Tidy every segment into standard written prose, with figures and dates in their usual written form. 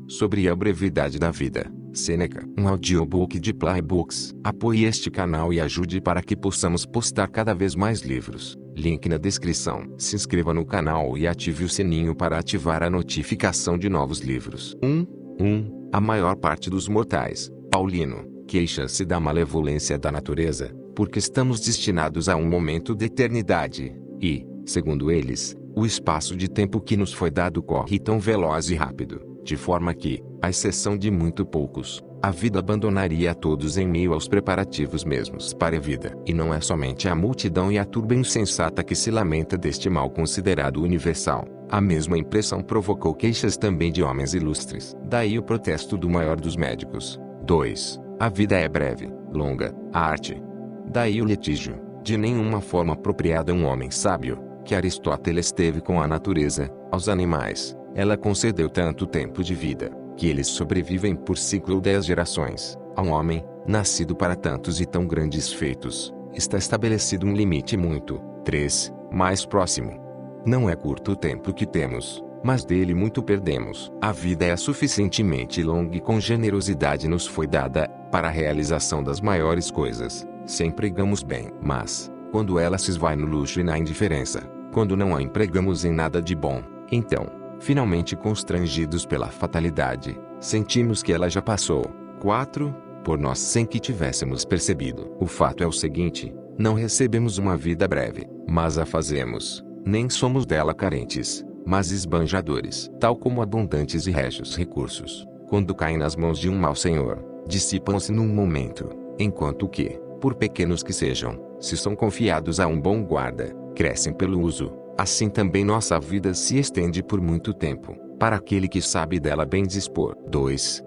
sobre a brevidade da vida. Sêneca, um audiobook de Playbooks. Apoie este canal e ajude para que possamos postar cada vez mais livros. Link na descrição. Se inscreva no canal e ative o sininho para ativar a notificação de novos livros. 1. A maior parte dos mortais, Paulino, queixa-se da malevolência da natureza, porque estamos destinados a um momento de eternidade, e, segundo eles, o espaço de tempo que nos foi dado corre tão veloz e rápido, de forma que, à exceção de muito poucos, a vida abandonaria a todos em meio aos preparativos mesmos para a vida. E não é somente a multidão e a turba insensata que se lamenta deste mal considerado universal. A mesma impressão provocou queixas também de homens ilustres. Daí o protesto do maior dos médicos. 2. A vida é breve, longa, a arte. Daí o litígio, de nenhuma forma apropriada a um homem sábio, que Aristóteles teve com a natureza. Aos animais, ela concedeu tanto tempo de vida, que eles sobrevivem por ciclo ou 10 gerações. A um homem, nascido para tantos e tão grandes feitos, está estabelecido um limite muito, 3, mais próximo. Não é curto o tempo que temos, mas dele muito perdemos. A vida é suficientemente longa e com generosidade nos foi dada, para a realização das maiores coisas, se empregamos bem. Mas, quando ela se esvai no luxo e na indiferença, quando não a empregamos em nada de bom, então, finalmente constrangidos pela fatalidade, sentimos que ela já passou. 4. Por nós sem que tivéssemos percebido. O fato é o seguinte: não recebemos uma vida breve, mas a fazemos. Nem somos dela carentes, mas esbanjadores. Tal como abundantes e régios recursos, quando caem nas mãos de um mau senhor, dissipam-se num momento, enquanto que, por pequenos que sejam, se são confiados a um bom guarda, crescem pelo uso. Assim também nossa vida se estende por muito tempo, para aquele que sabe dela bem dispor. 2.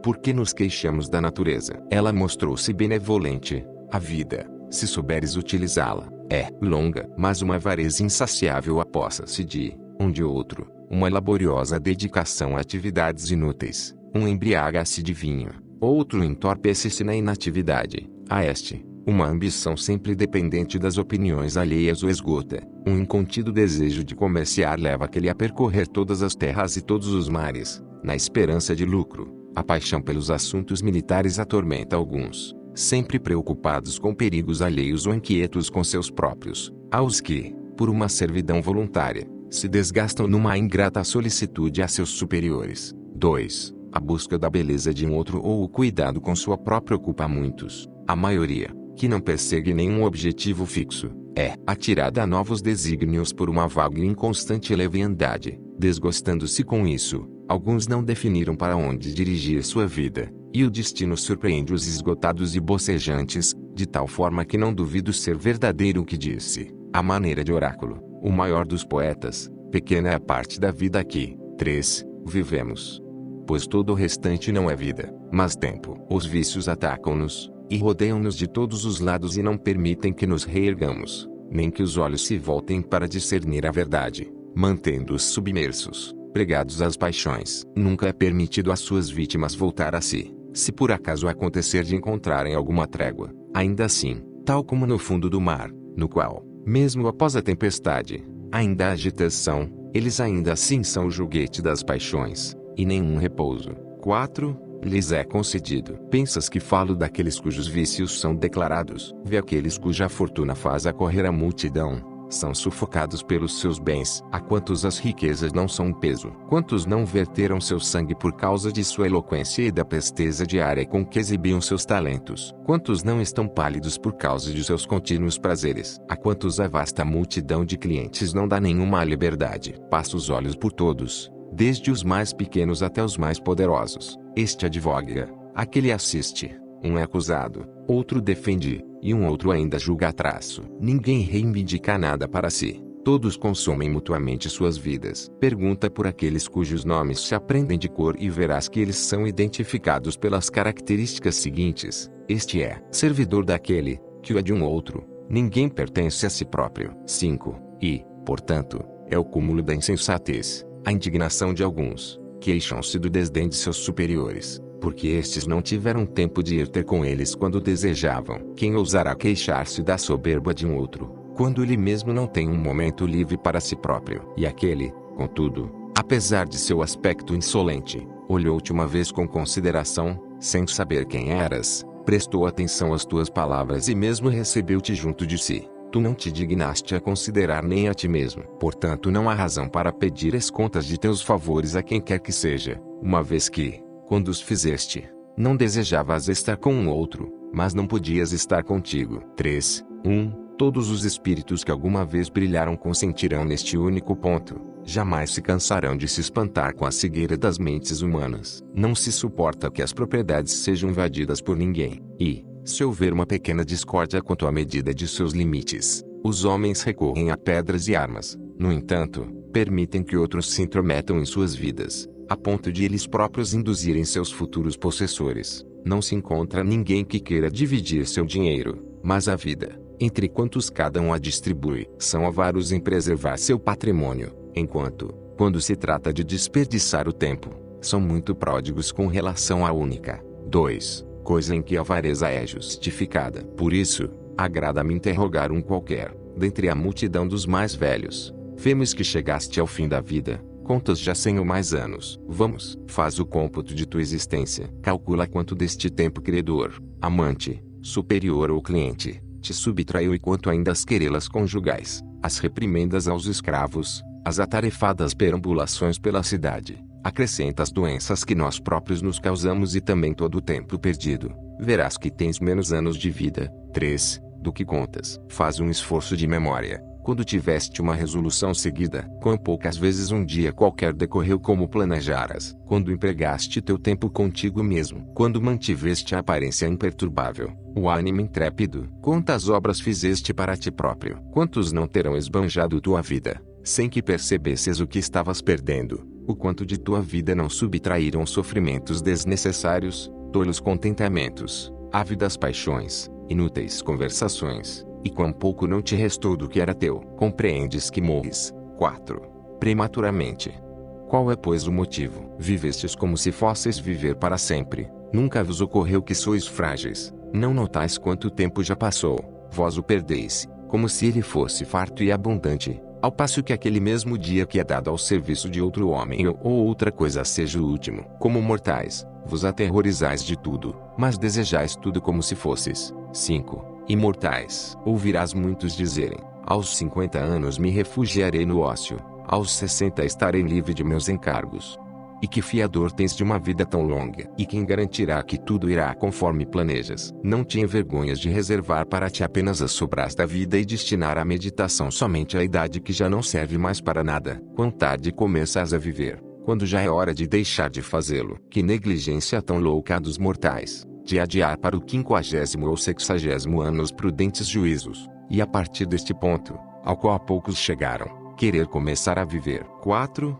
Por que nos queixamos da natureza? Ela mostrou-se benevolente. A vida, se souberes utilizá-la, é longa, mas uma avareza insaciável apossa-se de outro, uma laboriosa dedicação a atividades inúteis. Um embriaga-se de vinho, outro entorpece-se na inatividade. A este, uma ambição sempre dependente das opiniões alheias o esgota. Um incontido desejo de comerciar leva aquele a percorrer todas as terras e todos os mares, na esperança de lucro. A paixão pelos assuntos militares atormenta alguns, sempre preocupados com perigos alheios ou inquietos com seus próprios. Aos que, por uma servidão voluntária, se desgastam numa ingrata solicitude a seus superiores. 2. A busca da beleza de um outro ou o cuidado com sua própria ocupa muitos. A maioria, que não persegue nenhum objetivo fixo, é atirada a novos desígnios por uma vaga e inconstante leviandade. Desgostando-se com isso, alguns não definiram para onde dirigir sua vida, e o destino surpreende-os esgotados e bocejantes, de tal forma que não duvido ser verdadeiro o que disse, à maneira de oráculo, o maior dos poetas: pequena é a parte da vida que, 3, vivemos. Pois todo o restante não é vida, mas tempo. Os vícios atacam-nos, e rodeiam-nos de todos os lados e não permitem que nos reergamos, nem que os olhos se voltem para discernir a verdade, mantendo-os submersos, pregados às paixões. Nunca é permitido às suas vítimas voltar a si, se por acaso acontecer de encontrarem alguma trégua. Ainda assim, tal como no fundo do mar, no qual, mesmo após a tempestade, ainda há agitação, eles ainda assim são o joguete das paixões, e nenhum repouso. 4. Lhes é concedido. Pensas que falo daqueles cujos vícios são declarados? Vê aqueles cuja fortuna faz a correr a multidão. São sufocados pelos seus bens. A quantos as riquezas não são um peso? Quantos não verteram seu sangue por causa de sua eloquência e da presteza diária com que exibiam seus talentos? Quantos não estão pálidos por causa de seus contínuos prazeres? A quantos a vasta multidão de clientes não dá nenhuma liberdade? Passa os olhos por todos, desde os mais pequenos até os mais poderosos. Este advoga, aquele assiste, um é acusado, outro defende, e um outro ainda julga a traço. Ninguém reivindica nada para si, todos consomem mutuamente suas vidas. Pergunta por aqueles cujos nomes se aprendem de cor e verás que eles são identificados pelas características seguintes: este é servidor daquele, que o é de um outro, ninguém pertence a si próprio. 5. E, portanto, é o cúmulo da insensatez, a indignação de alguns, queixam-se do desdém de seus superiores, porque estes não tiveram tempo de ir ter com eles quando desejavam. Quem ousará queixar-se da soberba de um outro, quando ele mesmo não tem um momento livre para si próprio? E aquele, contudo, apesar de seu aspecto insolente, Olhou-te uma vez com consideração, sem saber quem eras, prestou atenção às tuas palavras e mesmo recebeu-te junto de si. Tu não te dignaste a considerar nem a ti mesmo. Portanto, não há razão para pedir as contas de teus favores a quem quer que seja, uma vez que, quando os fizeste, não desejavas estar com um outro, mas não podias estar contigo. 3. Todos os espíritos que alguma vez brilharam consentirão neste único ponto. Jamais se cansarão de se espantar com a cegueira das mentes humanas. Não se suporta que as propriedades sejam invadidas por ninguém. E, se houver uma pequena discórdia quanto à medida de seus limites, os homens recorrem a pedras e armas. No entanto, permitem que outros se intrometam em suas vidas, a ponto de eles próprios induzirem seus futuros possessores. Não se encontra ninguém que queira dividir seu dinheiro, mas a vida, entre quantos cada um a distribui, são avaros em preservar seu patrimônio, enquanto, quando se trata de desperdiçar o tempo, são muito pródigos com relação à única. 2. Coisa em que a avareza é justificada. Por isso, agrada-me interrogar um qualquer, dentre a multidão dos mais velhos. Vemos que chegaste ao fim da vida, contas já 100 ou mais anos. Vamos, faz o cômputo de tua existência. Calcula quanto deste tempo credor, amante, superior ou cliente, te subtraiu e quanto ainda as querelas conjugais, as reprimendas aos escravos, as atarefadas perambulações pela cidade, acrescenta as doenças que nós próprios nos causamos e também todo o tempo perdido. Verás que tens menos anos de vida. 3. Do que contas. Faz um esforço de memória. Quando tiveste uma resolução seguida, quão poucas vezes um dia qualquer decorreu como planejaras. Quando empregaste teu tempo contigo mesmo. Quando mantiveste a aparência imperturbável, o ânimo intrépido. Quantas obras fizeste para ti próprio. Quantos não terão esbanjado tua vida, sem que percebesses o que estavas perdendo. O quanto de tua vida não subtraíram sofrimentos desnecessários, tolos contentamentos, ávidas paixões, inúteis conversações, e quão pouco não te restou do que era teu. Compreendes que morres. 4. Prematuramente. Qual é, pois, o motivo? Vivestes como se fosseis viver para sempre. Nunca vos ocorreu que sois frágeis. Não notais quanto tempo já passou. Vós o perdeis, como se ele fosse farto e abundante, ao passo que aquele mesmo dia que é dado ao serviço de outro homem ou outra coisa seja o último. Como mortais, vos aterrorizais de tudo, mas desejais tudo como se fosseis. 5. Imortais. Ouvirás muitos dizerem: aos 50 anos me refugiarei no ócio, aos 60 estarei livre de meus encargos. E que fiador tens de uma vida tão longa? E quem garantirá que tudo irá conforme planejas? Não te envergonhas de reservar para ti apenas as sobras da vida e destinar à meditação somente a idade que já não serve mais para nada? Quão tarde começas a viver, quando já é hora de deixar de fazê-lo? Que negligência tão louca dos mortais, de adiar para o 50º ou 60º ano os prudentes juízos, e a partir deste ponto, ao qual poucos chegaram, querer começar a viver. 4.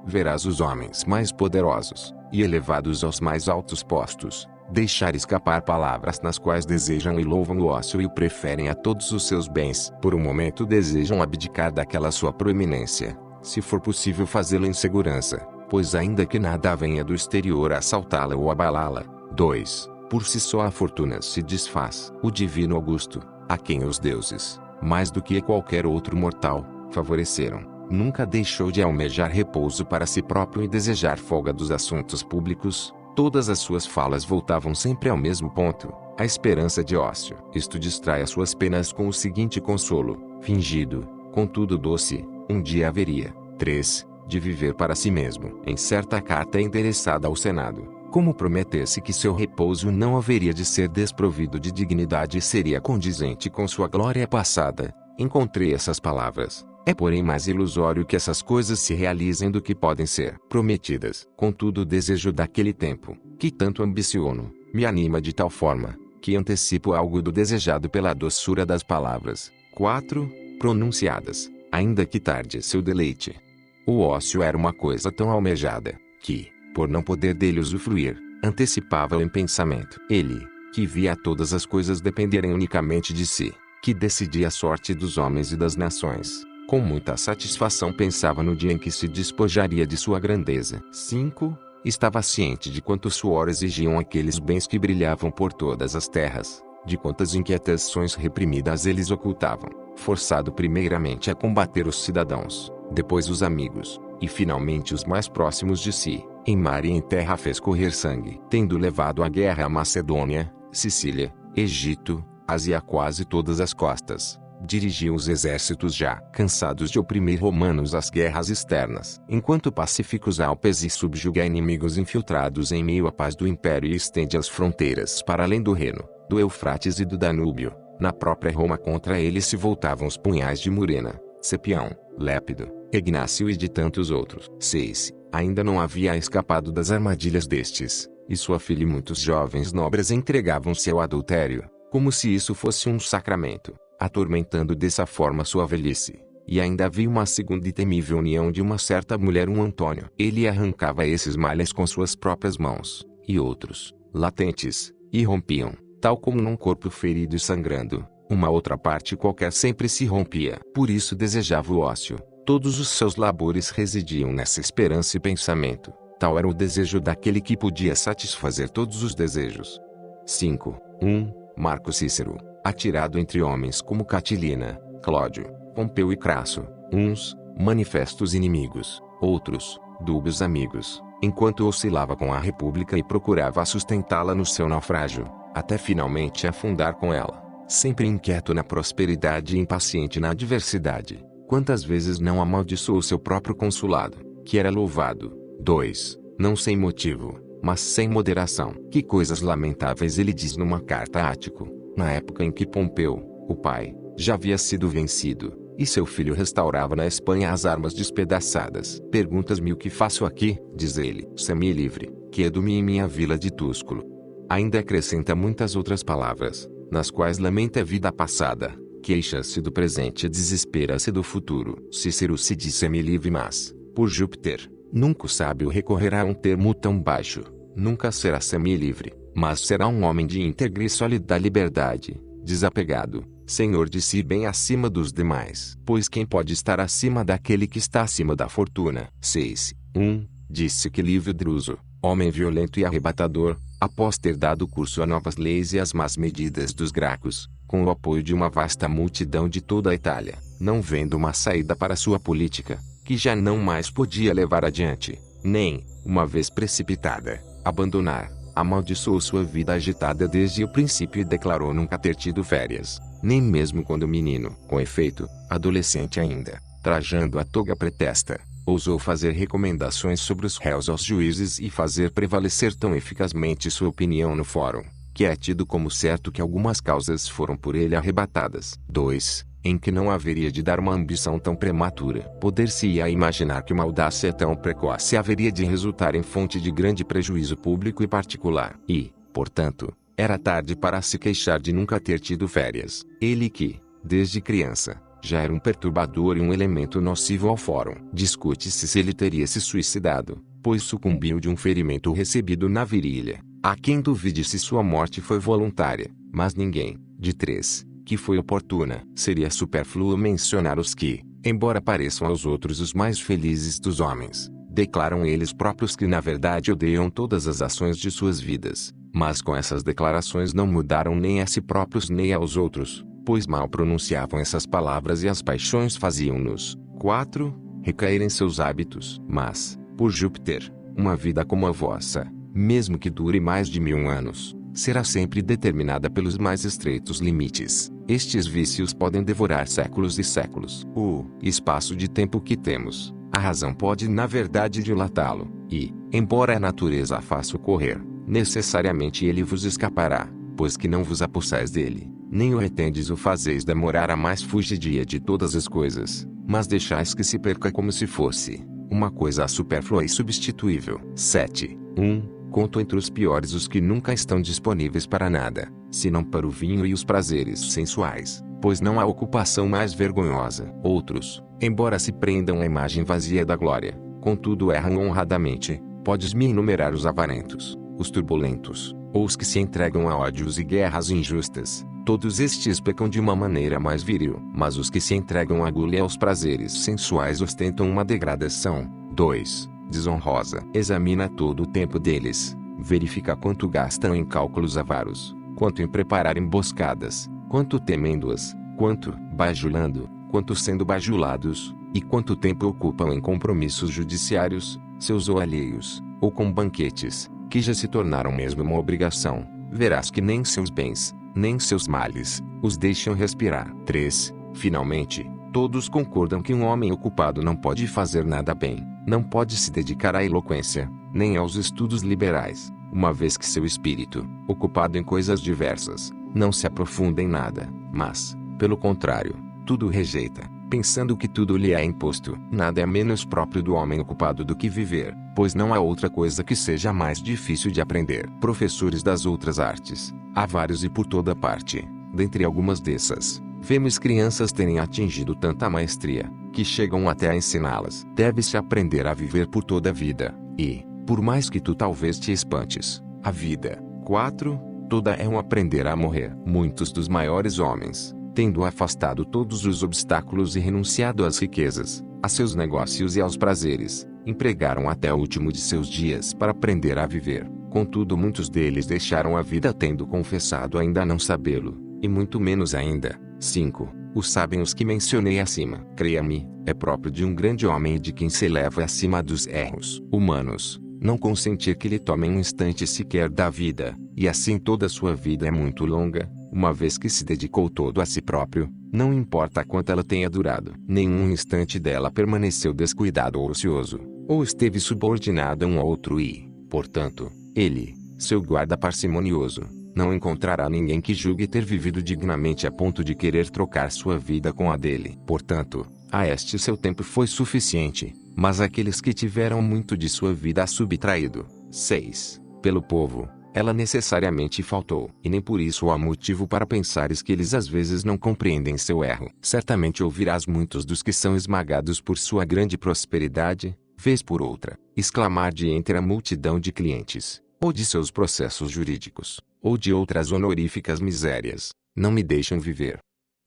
Verás os homens mais poderosos, e elevados aos mais altos postos, deixar escapar palavras nas quais desejam e louvam o ócio e o preferem a todos os seus bens. Por um momento desejam abdicar daquela sua proeminência, se for possível fazê-lo em segurança, pois ainda que nada venha do exterior a assaltá-la ou abalá-la. 2. Por si só a fortuna se desfaz. O divino Augusto, a quem os deuses, mais do que a qualquer outro mortal, favoreceram, nunca deixou de almejar repouso para si próprio e desejar folga dos assuntos públicos. Todas as suas falas voltavam sempre ao mesmo ponto, a esperança de ócio. Isto distrai as suas penas com o seguinte consolo, fingido, contudo doce: um dia haveria. 3. De viver para si mesmo. Em certa carta endereçada ao Senado, como prometesse que seu repouso não haveria de ser desprovido de dignidade e seria condizente com sua glória passada, encontrei essas palavras: é porém mais ilusório que essas coisas se realizem do que podem ser prometidas. Contudo o desejo daquele tempo, que tanto ambiciono, me anima de tal forma, que antecipo algo do desejado pela doçura das palavras. 4. Pronunciadas, ainda que tarde seu deleite. O ócio era uma coisa tão almejada, que, por não poder dele usufruir, antecipava-o em pensamento. Ele, que via todas as coisas dependerem unicamente de si, que decidia a sorte dos homens e das nações, com muita satisfação pensava no dia em que se despojaria de sua grandeza. 5. Estava ciente de quanto suor exigiam aqueles bens que brilhavam por todas as terras, de quantas inquietações reprimidas eles ocultavam, forçado primeiramente a combater os cidadãos, depois os amigos, e finalmente os mais próximos de si. em mar e em terra fez correr sangue. Tendo levado a guerra a Macedônia, Sicília, Egito, Ásia, quase todas as costas, dirigiu os exércitos já cansados de oprimir romanos às guerras externas, enquanto pacifica os Alpes e subjuga inimigos infiltrados em meio à paz do império e estende as fronteiras para além do Reno, do Eufrates e do Danúbio. Na própria Roma contra ele se voltavam os punhais de Murena, Cepião, Lépido, Ignácio e de tantos outros. 6. Ainda não havia escapado das armadilhas destes, e sua filha e muitos jovens nobres entregavam-se ao adultério, como se isso fosse um sacramento, atormentando dessa forma sua velhice. E ainda havia uma segunda e temível união de uma certa mulher, Antônio. Ele arrancava esses males com suas próprias mãos, e outros, latentes, irrompiam, tal como num corpo ferido e sangrando, uma outra parte qualquer sempre se rompia. Por isso desejava o ócio. Todos os seus labores residiam nessa esperança e pensamento. Tal era o desejo daquele que podia satisfazer todos os desejos. 5. 1. Marco Cícero, atirado entre homens como Catilina, Cláudio, Pompeu e Crasso, uns, manifestos inimigos, outros, dúbios amigos, enquanto oscilava com a República e procurava sustentá-la no seu naufrágio, até finalmente afundar com ela, sempre inquieto na prosperidade e impaciente na adversidade. Quantas vezes não amaldiçoou seu próprio consulado, que era louvado. 2. Não sem motivo, mas sem moderação. Que coisas lamentáveis ele diz numa carta a Ático, na época em que Pompeu, o pai, já havia sido vencido, e seu filho restaurava na Espanha as armas despedaçadas. Perguntas-me o que faço aqui, diz ele. Semi-livre, quedo-me em minha vila de Túsculo. Ainda acrescenta muitas outras palavras, nas quais lamenta a vida passada, queixa-se do presente e desespera-se do futuro. Cícero se diz semi-livre, mas, por Júpiter, nunca o sábio recorrerá a um termo tão baixo. Nunca será semi-livre, mas será um homem de íntegra e sólida liberdade, desapegado, senhor de si bem acima dos demais. Pois quem pode estar acima daquele que está acima da fortuna? 6. 1. Disse que Livio Druso, homem violento e arrebatador, após ter dado curso a novas leis e às más medidas dos Gracos, com o apoio de uma vasta multidão de toda a Itália, não vendo uma saída para sua política, que já não mais podia levar adiante, nem, uma vez precipitada, abandonar, amaldiçoou sua vida agitada desde o princípio e declarou nunca ter tido férias, nem mesmo quando menino. Com efeito, adolescente ainda, trajando a toga pretesta, ousou fazer recomendações sobre os réus aos juízes e fazer prevalecer tão eficazmente sua opinião no fórum, que é tido como certo que algumas causas foram por ele arrebatadas. 2. Em que não haveria de dar uma ambição tão prematura. Poder-se-ia imaginar que uma audácia tão precoce haveria de resultar em fonte de grande prejuízo público e particular. E, portanto, era tarde para se queixar de nunca ter tido férias. Ele que, desde criança, já era um perturbador e um elemento nocivo ao fórum. Discute-se se ele teria se suicidado, pois sucumbiu de um ferimento recebido na virilha. Há quem duvide se sua morte foi voluntária, mas ninguém, de 3, que foi oportuna. Seria supérfluo mencionar os que, embora pareçam aos outros os mais felizes dos homens, declaram eles próprios que na verdade odeiam todas as ações de suas vidas, mas com essas declarações não mudaram nem a si próprios nem aos outros, pois mal pronunciavam essas palavras e as paixões faziam-nos. 4. Recair em seus hábitos. Mas, por Júpiter, uma vida como a vossa, mesmo que dure mais de 1000 anos, será sempre determinada pelos mais estreitos limites. Estes vícios podem devorar séculos e séculos. O espaço de tempo que temos, a razão pode na verdade dilatá-lo, e, embora a natureza a faça ocorrer, necessariamente ele vos escapará, pois que não vos apossais dele, nem o retendes ou fazeis demorar a mais fugidia de todas as coisas, mas deixais que se perca como se fosse uma coisa supérflua e substituível. 7. 1. Conto entre os piores os que nunca estão disponíveis para nada, senão para o vinho e os prazeres sensuais, pois não há ocupação mais vergonhosa. Outros, embora se prendam à imagem vazia da glória, contudo erram honradamente. Podes-me enumerar os avarentos, os turbulentos, ou os que se entregam a ódios e guerras injustas. Todos estes pecam de uma maneira mais viril, mas os que se entregam à gula e aos prazeres sensuais ostentam uma degradação. 2. Desonrosa. Examina todo o tempo deles, verifica quanto gastam em cálculos avaros, quanto em preparar emboscadas, quanto temendo-as, quanto bajulando, quanto sendo bajulados, e quanto tempo ocupam em compromissos judiciários, seus ou alheios, ou com banquetes, que já se tornaram mesmo uma obrigação, verás que nem seus bens, nem seus males, os deixam respirar. 3. Finalmente, todos concordam que um homem ocupado não pode fazer nada bem, não pode se dedicar à eloquência, nem aos estudos liberais, uma vez que seu espírito, ocupado em coisas diversas, não se aprofunda em nada, mas, pelo contrário, tudo rejeita, pensando que tudo lhe é imposto. Nada é menos próprio do homem ocupado do que viver, pois não há outra coisa que seja mais difícil de aprender. Professores das outras artes, há vários e por toda parte. Dentre algumas dessas, vemos crianças terem atingido tanta maestria, que chegam até a ensiná-las. Deve-se aprender a viver por toda a vida, e, por mais que tu talvez te espantes, a vida. 4. Toda é um aprender a morrer. Muitos dos maiores homens, tendo afastado todos os obstáculos e renunciado às riquezas, a seus negócios e aos prazeres, empregaram até o último de seus dias para aprender a viver. Contudo, muitos deles deixaram a vida tendo confessado ainda não sabê-lo, e muito menos ainda. 5. Os sabem os que mencionei acima. Creia-me, é próprio de um grande homem e de quem se eleva acima dos erros humanos, não consentir que lhe tomem um instante sequer da vida, e assim toda a sua vida é muito longa, uma vez que se dedicou todo a si próprio, não importa quanto ela tenha durado. Nenhum instante dela permaneceu descuidado ou ocioso, ou esteve subordinado a um outro e, portanto, ele, seu guarda parcimonioso, não encontrará ninguém que julgue ter vivido dignamente a ponto de querer trocar sua vida com a dele. Portanto, a este seu tempo foi suficiente, mas aqueles que tiveram muito de sua vida subtraído. 6. Pelo povo, ela necessariamente faltou, e nem por isso há motivo para pensares que eles às vezes não compreendem seu erro. Certamente ouvirás muitos dos que são esmagados por sua grande prosperidade, vez por outra, exclamar de entre a multidão de clientes, ou de seus processos jurídicos, ou de outras honoríficas misérias, não me deixam viver.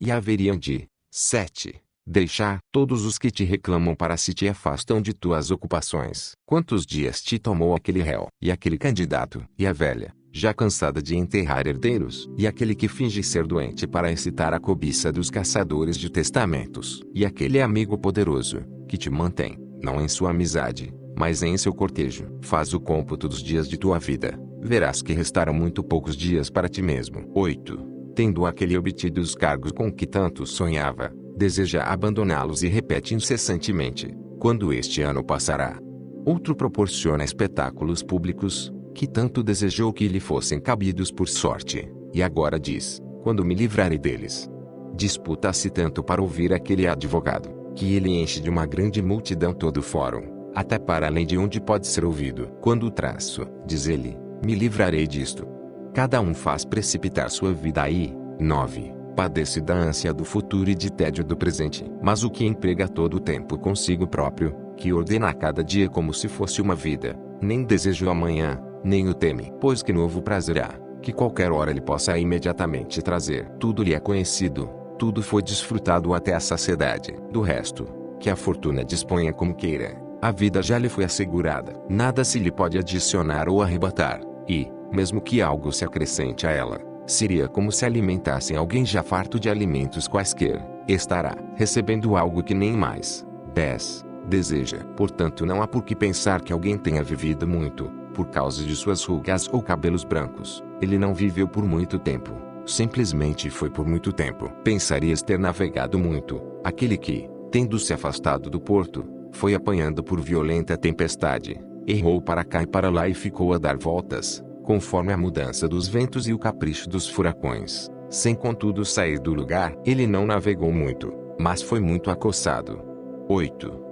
E haveriam de 7. Deixar todos os que te reclamam para se te afastam de tuas ocupações. Quantos dias te tomou aquele réu, e aquele candidato, e a velha, já cansada de enterrar herdeiros, e aquele que finge ser doente para excitar a cobiça dos caçadores de testamentos, e aquele amigo poderoso, que te mantém, não em sua amizade, mas em seu cortejo. Faz o cômputo dos dias de tua vida, verás que restaram muito poucos dias para ti mesmo. 8. Tendo aquele obtido os cargos com que tanto sonhava, deseja abandoná-los e repete incessantemente: quando este ano passará? Outro proporciona espetáculos públicos, que tanto desejou que lhe fossem cabidos por sorte, e agora diz: quando me livrarei deles? Disputa-se tanto para ouvir aquele advogado, que ele enche de uma grande multidão todo o fórum, até para além de onde pode ser ouvido. Quando traço, diz ele, me livrarei disto. Cada um faz precipitar sua vida aí. 9. Padece da ânsia do futuro e de tédio do presente. Mas o que emprega todo o tempo consigo próprio, que ordena a cada dia como se fosse uma vida, nem deseja o amanhã, nem o teme, pois que novo prazer há, que qualquer hora lhe possa imediatamente trazer. Tudo lhe é conhecido, tudo foi desfrutado até a saciedade. Do resto, que a fortuna disponha como queira, a vida já lhe foi assegurada. Nada se lhe pode adicionar ou arrebatar, e, mesmo que algo se acrescente a ela, seria como se alimentassem alguém já farto de alimentos quaisquer. Estará recebendo algo que nem mais 10. Deseja. Portanto, não há por que pensar que alguém tenha vivido muito, por causa de suas rugas ou cabelos brancos. Ele não viveu por muito tempo, simplesmente foi por muito tempo. Pensarias ter navegado muito, aquele que, tendo se afastado do porto, foi apanhando por violenta tempestade, errou para cá e para lá e ficou a dar voltas, conforme a mudança dos ventos e o capricho dos furacões, sem contudo sair do lugar. Ele não navegou muito, mas foi muito acossado. 8.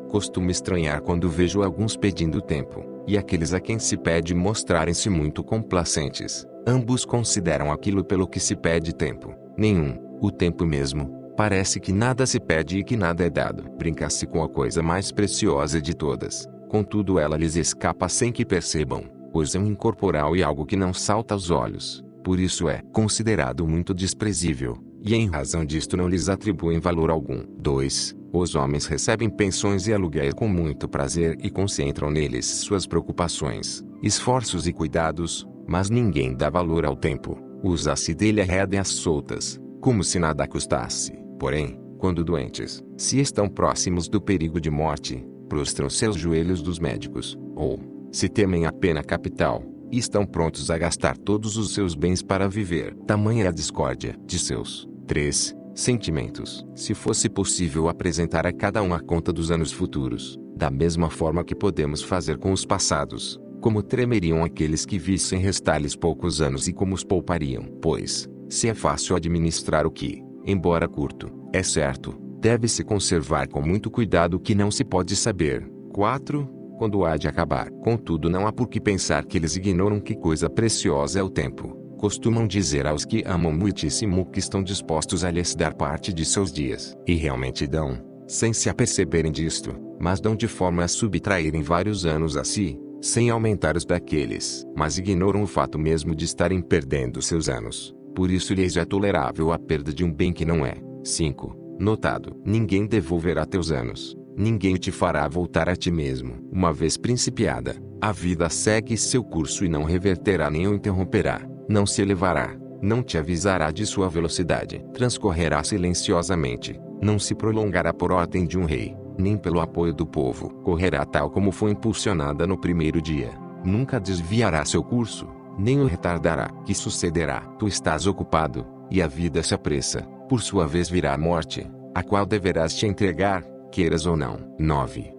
Costumo estranhar quando vejo alguns pedindo tempo, e aqueles a quem se pede mostrarem-se muito complacentes. Ambos consideram aquilo pelo que se pede tempo. Nenhum, o tempo mesmo, parece que nada se pede e que nada é dado. Brinca-se com a coisa mais preciosa de todas, contudo ela lhes escapa sem que percebam, pois é um incorporal e algo que não salta aos olhos, por isso é considerado muito desprezível, e em razão disto não lhes atribuem valor algum. 2. Os homens recebem pensões e aluguéis com muito prazer e concentram neles suas preocupações, esforços e cuidados, mas ninguém dá valor ao tempo, usa-se dele a rédeas soltas, como se nada custasse. Porém, quando doentes, se estão próximos do perigo de morte, prostram seus joelhos dos médicos, ou, Se temem a pena capital, e estão prontos a gastar todos os seus bens para viver. Tamanha é a discórdia de seus 3 sentimentos. Se fosse possível apresentar a cada um a conta dos anos futuros, da mesma forma que podemos fazer com os passados, como tremeriam aqueles que vissem restar-lhes poucos anos e como os poupariam? Pois, se é fácil administrar o que, embora curto, é certo, deve-se conservar com muito cuidado o que não se pode saber. 4. Quando há de acabar. Contudo, não há por que pensar que eles ignoram que coisa preciosa é o tempo. Costumam dizer aos que amam muitíssimo que estão dispostos a lhes dar parte de seus dias. E realmente dão, sem se aperceberem disto, mas dão de forma a subtraírem vários anos a si, sem aumentar os daqueles. Mas ignoram o fato mesmo de estarem perdendo seus anos. Por isso lhes é tolerável a perda de um bem que não é. 5. Notado. Ninguém devolverá teus anos. Ninguém te fará voltar a ti mesmo. Uma vez principiada, a vida segue seu curso e não reverterá nem o interromperá. Não se elevará, não te avisará de sua velocidade. Transcorrerá silenciosamente, não se prolongará por ordem de um rei, nem pelo apoio do povo. Correrá tal como foi impulsionada no primeiro dia. Nunca desviará seu curso, nem o retardará. Que sucederá? Tu estás ocupado, e a vida se apressa. Por sua vez virá a morte, a qual deverás te entregar, queiras ou não. 9.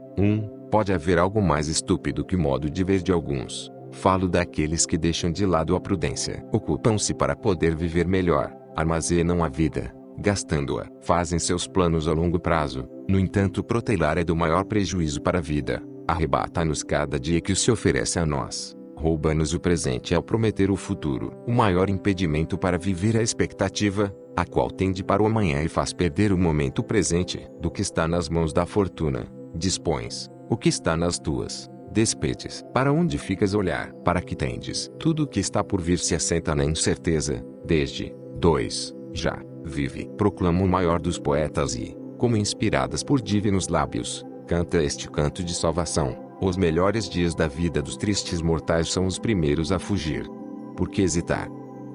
Pode haver algo mais estúpido que o modo de ver de alguns. Falo daqueles que deixam de lado a prudência. Ocupam-se para poder viver melhor, armazenam a vida, gastando-a. Fazem seus planos a longo prazo, no entanto protelar é do maior prejuízo para a vida. Arrebata-nos cada dia que se oferece a nós. Rouba-nos o presente ao prometer o futuro. O maior impedimento para viver é a expectativa, a qual tende para o amanhã e faz perder o momento presente. Do que está nas mãos da fortuna, dispões. O que está nas tuas, despedes. Para onde ficas a olhar? Para que tendes? Tudo o que está por vir se assenta na incerteza, desde 2. Já vive. Proclama o maior dos poetas e, como inspiradas por divinos lábios, canta este canto de salvação. Os melhores dias da vida dos tristes mortais são os primeiros a fugir. Por que hesitar?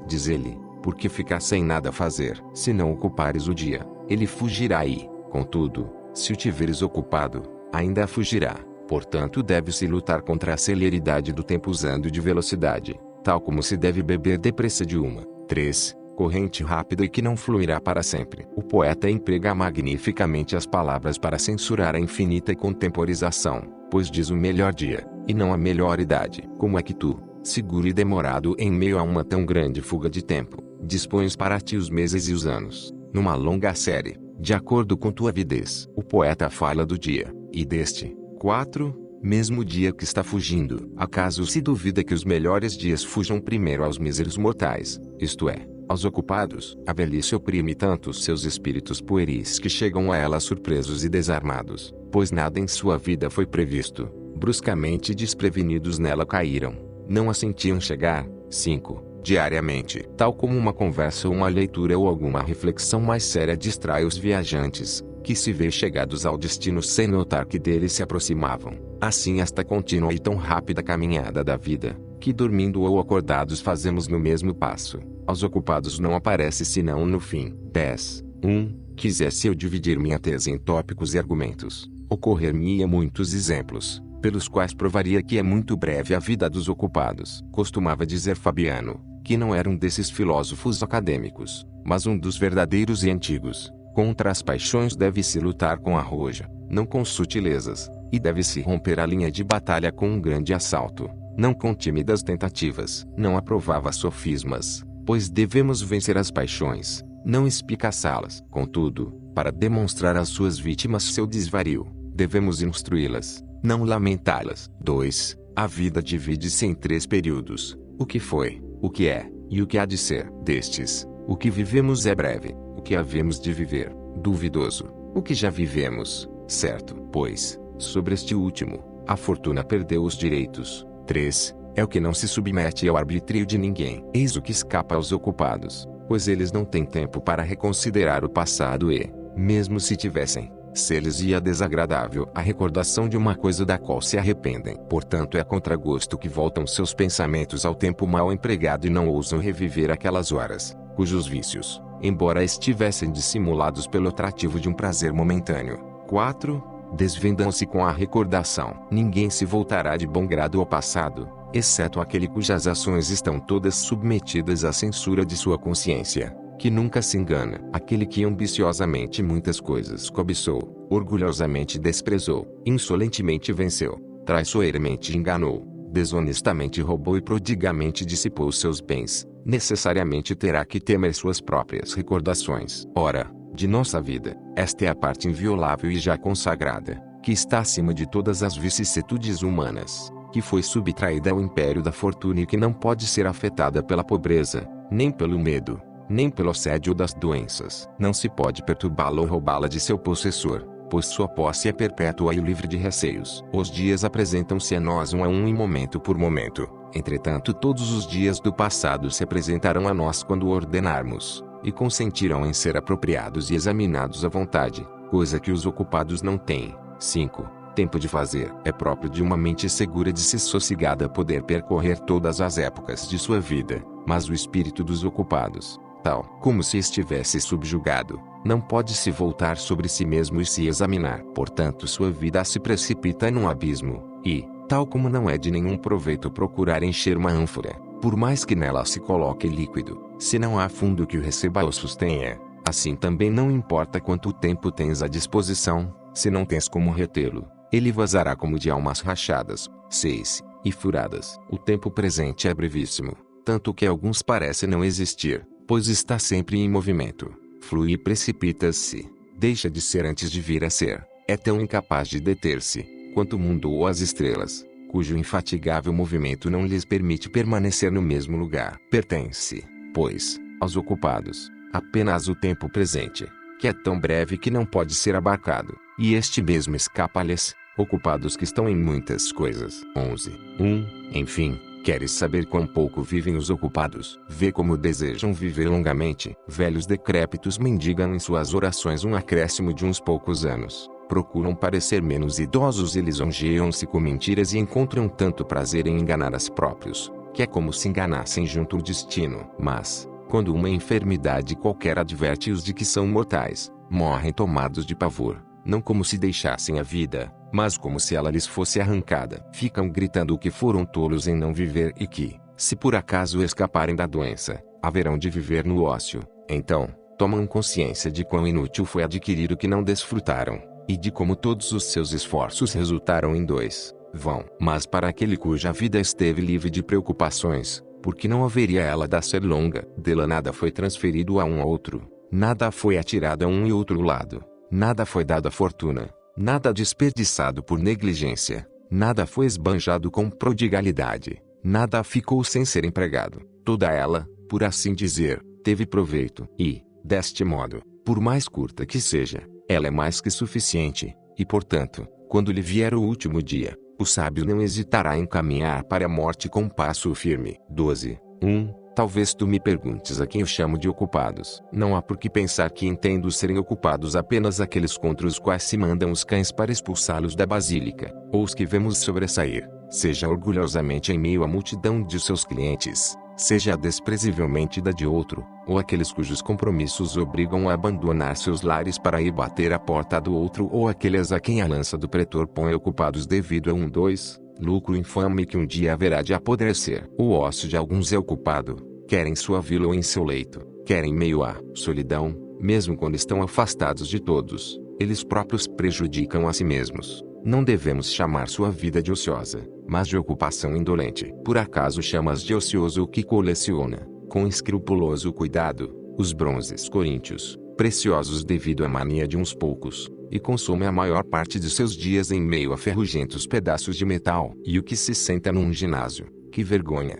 Diz ele, por que ficar sem nada fazer? Se não ocupares o dia, ele fugirá e, contudo, se o tiveres ocupado, ainda fugirá. Portanto, deve-se lutar contra a celeridade do tempo usando de velocidade, tal como se deve beber depressa de uma 3. Corrente rápida e que não fluirá para sempre. O poeta emprega magnificamente as palavras para censurar a infinita contemporização, pois diz o melhor dia, e não a melhor idade. Como é que tu, seguro e demorado em meio a uma tão grande fuga de tempo, dispões para ti os meses e os anos, numa longa série, de acordo com tua avidez? O poeta fala do dia, e deste 4. Mesmo dia que está fugindo. Acaso se duvida que os melhores dias fujam primeiro aos míseros mortais, isto é, aos ocupados? A velhice oprime tanto seus espíritos pueris que chegam a ela surpresos e desarmados, pois nada em sua vida foi previsto. Bruscamente desprevenidos nela caíram, não a sentiam chegar. 5. Diariamente, tal como uma conversa ou uma leitura ou alguma reflexão mais séria distrai os viajantes, que se vê chegados ao destino sem notar que deles se aproximavam. Assim esta contínua e tão rápida caminhada da vida, que dormindo ou acordados fazemos no mesmo passo, aos ocupados não aparece senão no fim. 10. Quisesse eu dividir minha tese em tópicos e argumentos, ocorrer-me-ia muitos exemplos, pelos quais provaria que é muito breve a vida dos ocupados. Costumava dizer Fabiano, que não era um desses filósofos acadêmicos, mas um dos verdadeiros e antigos. Contra as paixões deve-se lutar com arrojo, não com sutilezas, e deve-se romper a linha de batalha com um grande assalto, não com tímidas tentativas. Não aprovava sofismas, pois devemos vencer as paixões, não espicaçá-las. Contudo, para demonstrar às suas vítimas seu desvario, devemos instruí-las, não lamentá-las. 2. A vida divide-se em 3 períodos: o que foi, o que é, e o que há de ser. Destes, o que vivemos é breve, o que havemos de viver, duvidoso, o que já vivemos, certo. Pois, sobre este último, a fortuna perdeu os direitos. 3. É o que não se submete ao arbítrio de ninguém. Eis o que escapa aos ocupados, pois eles não têm tempo para reconsiderar o passado e, mesmo se tivessem, se-lhes ia desagradável a recordação de uma coisa da qual se arrependem. Portanto é a contragosto que voltam seus pensamentos ao tempo mal empregado e não ousam reviver aquelas horas, cujos vícios, embora estivessem dissimulados pelo atrativo de um prazer momentâneo. 4. desvendam-se com a recordação. Ninguém se voltará de bom grado ao passado, exceto aquele cujas ações estão todas submetidas à censura de sua consciência, que nunca se engana. Aquele que ambiciosamente muitas coisas cobiçou, orgulhosamente desprezou, insolentemente venceu, traiçoeiramente enganou, desonestamente roubou e prodigamente dissipou seus bens, necessariamente terá que temer suas próprias recordações. Ora, de nossa vida, esta é a parte inviolável e já consagrada, que está acima de todas as vicissitudes humanas, que foi subtraída ao império da fortuna e que não pode ser afetada pela pobreza, nem pelo medo, nem pelo assédio das doenças. Não se pode perturbá-la ou roubá-la de seu possessor, pois sua posse é perpétua e livre de receios. Os dias apresentam-se a nós um a um e momento por momento. Entretanto, todos os dias do passado se apresentarão a nós quando ordenarmos, e consentirão em ser apropriados e examinados à vontade, coisa que os ocupados não têm. 5. Tempo de fazer. É próprio de uma mente segura de si sossegada poder percorrer todas as épocas de sua vida, mas o espírito dos ocupados, tal como se estivesse subjugado, não pode se voltar sobre si mesmo e se examinar. Portanto, sua vida se precipita num abismo, e, tal como não é de nenhum proveito procurar encher uma ânfora, por mais que nela se coloque líquido, se não há fundo que o receba ou sustenha, assim também não importa quanto tempo tens à disposição, se não tens como retê-lo, ele vazará como de almas rachadas. 6. E furadas. O tempo presente é brevíssimo, tanto que alguns parecem não existir, pois está sempre em movimento, flui e precipita-se, deixa de ser antes de vir a ser, é tão incapaz de deter-se, quanto o mundo ou as estrelas, cujo infatigável movimento não lhes permite permanecer no mesmo lugar. Pertence, pois, aos ocupados, apenas o tempo presente, que é tão breve que não pode ser abarcado, e este mesmo escapa-lhes, ocupados que estão em muitas coisas. 11. Enfim, queres saber quão pouco vivem os ocupados? Vê como desejam viver longamente. Velhos decrépitos mendigam em suas orações um acréscimo de uns poucos anos. Procuram parecer menos idosos e lisonjeiam-se com mentiras e encontram tanto prazer em enganar a si próprios, que é como se enganassem junto ao destino. Mas, quando uma enfermidade qualquer adverte-os de que são mortais, morrem tomados de pavor, não como se deixassem a vida, mas como se ela lhes fosse arrancada. Ficam gritando que foram tolos em não viver e que, se por acaso escaparem da doença, haverão de viver no ócio. Então, tomam consciência de quão inútil foi adquirir o que não desfrutaram, e de como todos os seus esforços resultaram em vão. Mas para aquele cuja vida esteve livre de preocupações, porque não haveria ela de ser longa, dela nada foi transferido a um a outro, nada foi atirado a um e outro lado, nada foi dado à fortuna, nada desperdiçado por negligência, nada foi esbanjado com prodigalidade, nada ficou sem ser empregado, toda ela, por assim dizer, teve proveito, e, deste modo, por mais curta que seja, ela é mais que suficiente, e portanto, quando lhe vier o último dia, o sábio não hesitará em caminhar para a morte com passo firme. 12. Talvez tu me perguntes a quem eu chamo de ocupados. Não há por que pensar que entendo serem ocupados apenas aqueles contra os quais se mandam os cães para expulsá-los da basílica, ou os que vemos sobressair, seja orgulhosamente em meio à multidão de seus clientes, seja desprezivelmente da de outro, ou aqueles cujos compromissos obrigam a abandonar seus lares para ir bater à porta do outro, ou aqueles a quem a lança do pretor põe ocupados devido a lucro infame que um dia haverá de apodrecer. O ócio de alguns é ocupado, quer em sua vila ou em seu leito, quer em meio à solidão, mesmo quando estão afastados de todos, eles próprios prejudicam a si mesmos. Não devemos chamar sua vida de ociosa, mas de ocupação indolente. Por acaso chamas de ocioso o que coleciona, com escrupuloso cuidado, os bronzes coríntios, preciosos devido à mania de uns poucos, e consome a maior parte de seus dias em meio a ferrugentos pedaços de metal, e o que se senta num ginásio? Que vergonha!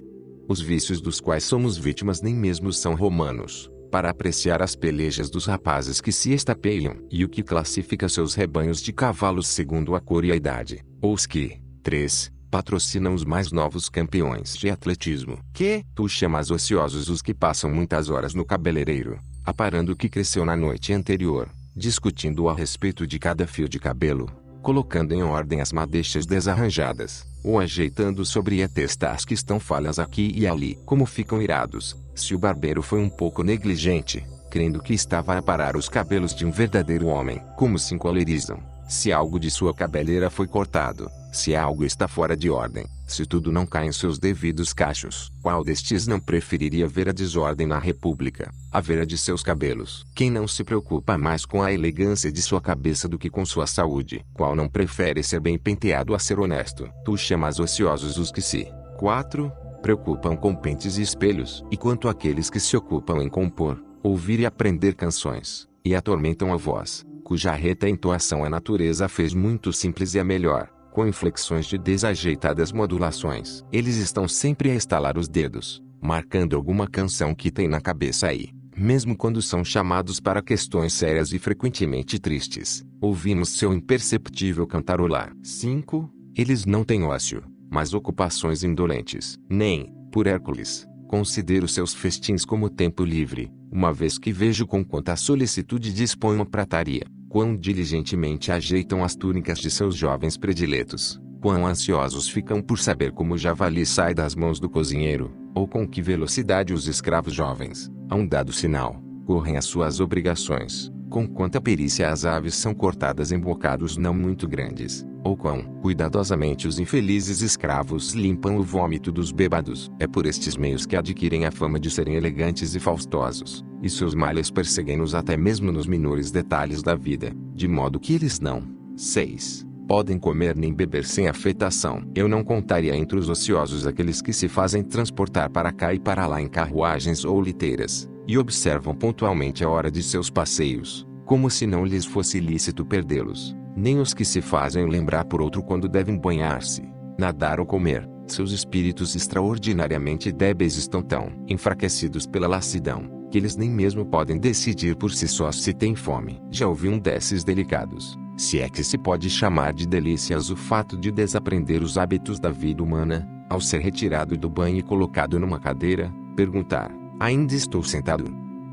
Os vícios dos quais somos vítimas nem mesmo são romanos, para apreciar as pelejas dos rapazes que se estapeiam, e o que classifica seus rebanhos de cavalos segundo a cor e a idade, ou os que, 3, patrocinam os mais novos campeões de atletismo. Que tu chamas ociosos os que passam muitas horas no cabeleireiro, aparando o que cresceu na noite anterior, discutindo a respeito de cada fio de cabelo, colocando em ordem as madeixas desarranjadas, ou ajeitando sobre a testa as que estão falhas aqui e ali. Como ficam irados, se o barbeiro foi um pouco negligente, crendo que estava a aparar os cabelos de um verdadeiro homem. Como se encolerizam, se algo de sua cabeleira foi cortado, se algo está fora de ordem, se tudo não cai em seus devidos cachos. Qual destes não preferiria ver a desordem na república, a ver a de seus cabelos? Quem não se preocupa mais com a elegância de sua cabeça do que com sua saúde? Qual não prefere ser bem penteado a ser honesto? Tu chamas ociosos os que se 4. Preocupam com pentes e espelhos. E quanto àqueles que se ocupam em compor, ouvir e aprender canções, e atormentam a voz, cuja reta entoação a natureza fez muito simples e a melhor, com inflexões de desajeitadas modulações. Eles estão sempre a estalar os dedos, marcando alguma canção que tem na cabeça aí. Mesmo quando são chamados para questões sérias e frequentemente tristes, ouvimos seu imperceptível cantarolar. 5. Eles não têm ócio, mas ocupações indolentes. Nem, por Hércules, considero seus festins como tempo livre, uma vez que vejo com quanta solicitude dispõem uma prataria, quão diligentemente ajeitam as túnicas de seus jovens prediletos, quão ansiosos ficam por saber como o javali sai das mãos do cozinheiro, ou com que velocidade os escravos jovens, a um dado sinal, correm às suas obrigações, com quanta perícia as aves são cortadas em bocados não muito grandes, ou quão cuidadosamente os infelizes escravos limpam o vômito dos bêbados. É por estes meios que adquirem a fama de serem elegantes e faustosos, e seus males perseguem-nos até mesmo nos menores detalhes da vida, de modo que eles não 6. Podem comer nem beber sem afetação. Eu não contaria entre os ociosos aqueles que se fazem transportar para cá e para lá em carruagens ou liteiras, e observam pontualmente a hora de seus passeios, como se não lhes fosse lícito perdê-los, nem os que se fazem lembrar por outro quando devem banhar-se, nadar ou comer. Seus espíritos extraordinariamente débeis estão tão enfraquecidos pela lassidão, que eles nem mesmo podem decidir por si só se têm fome. Já ouvi um desses delicados, se é que se pode chamar de delícias o fato de desaprender os hábitos da vida humana, ao ser retirado do banho e colocado numa cadeira, perguntar: ainda estou sentado?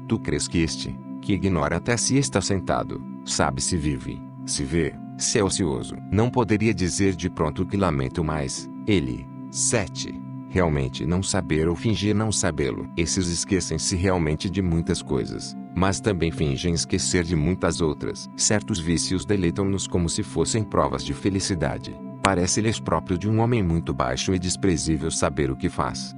Tu crês que este, que ignora até se está sentado, sabe se vive, se vê, se é ocioso? Não poderia dizer de pronto que lamento mais, ele. 7. Realmente não saber ou fingir não sabê-lo. Esses esquecem-se realmente de muitas coisas, mas também fingem esquecer de muitas outras. Certos vícios deleitam-nos como se fossem provas de felicidade. Parece-lhes próprio de um homem muito baixo e desprezível saber o que faz.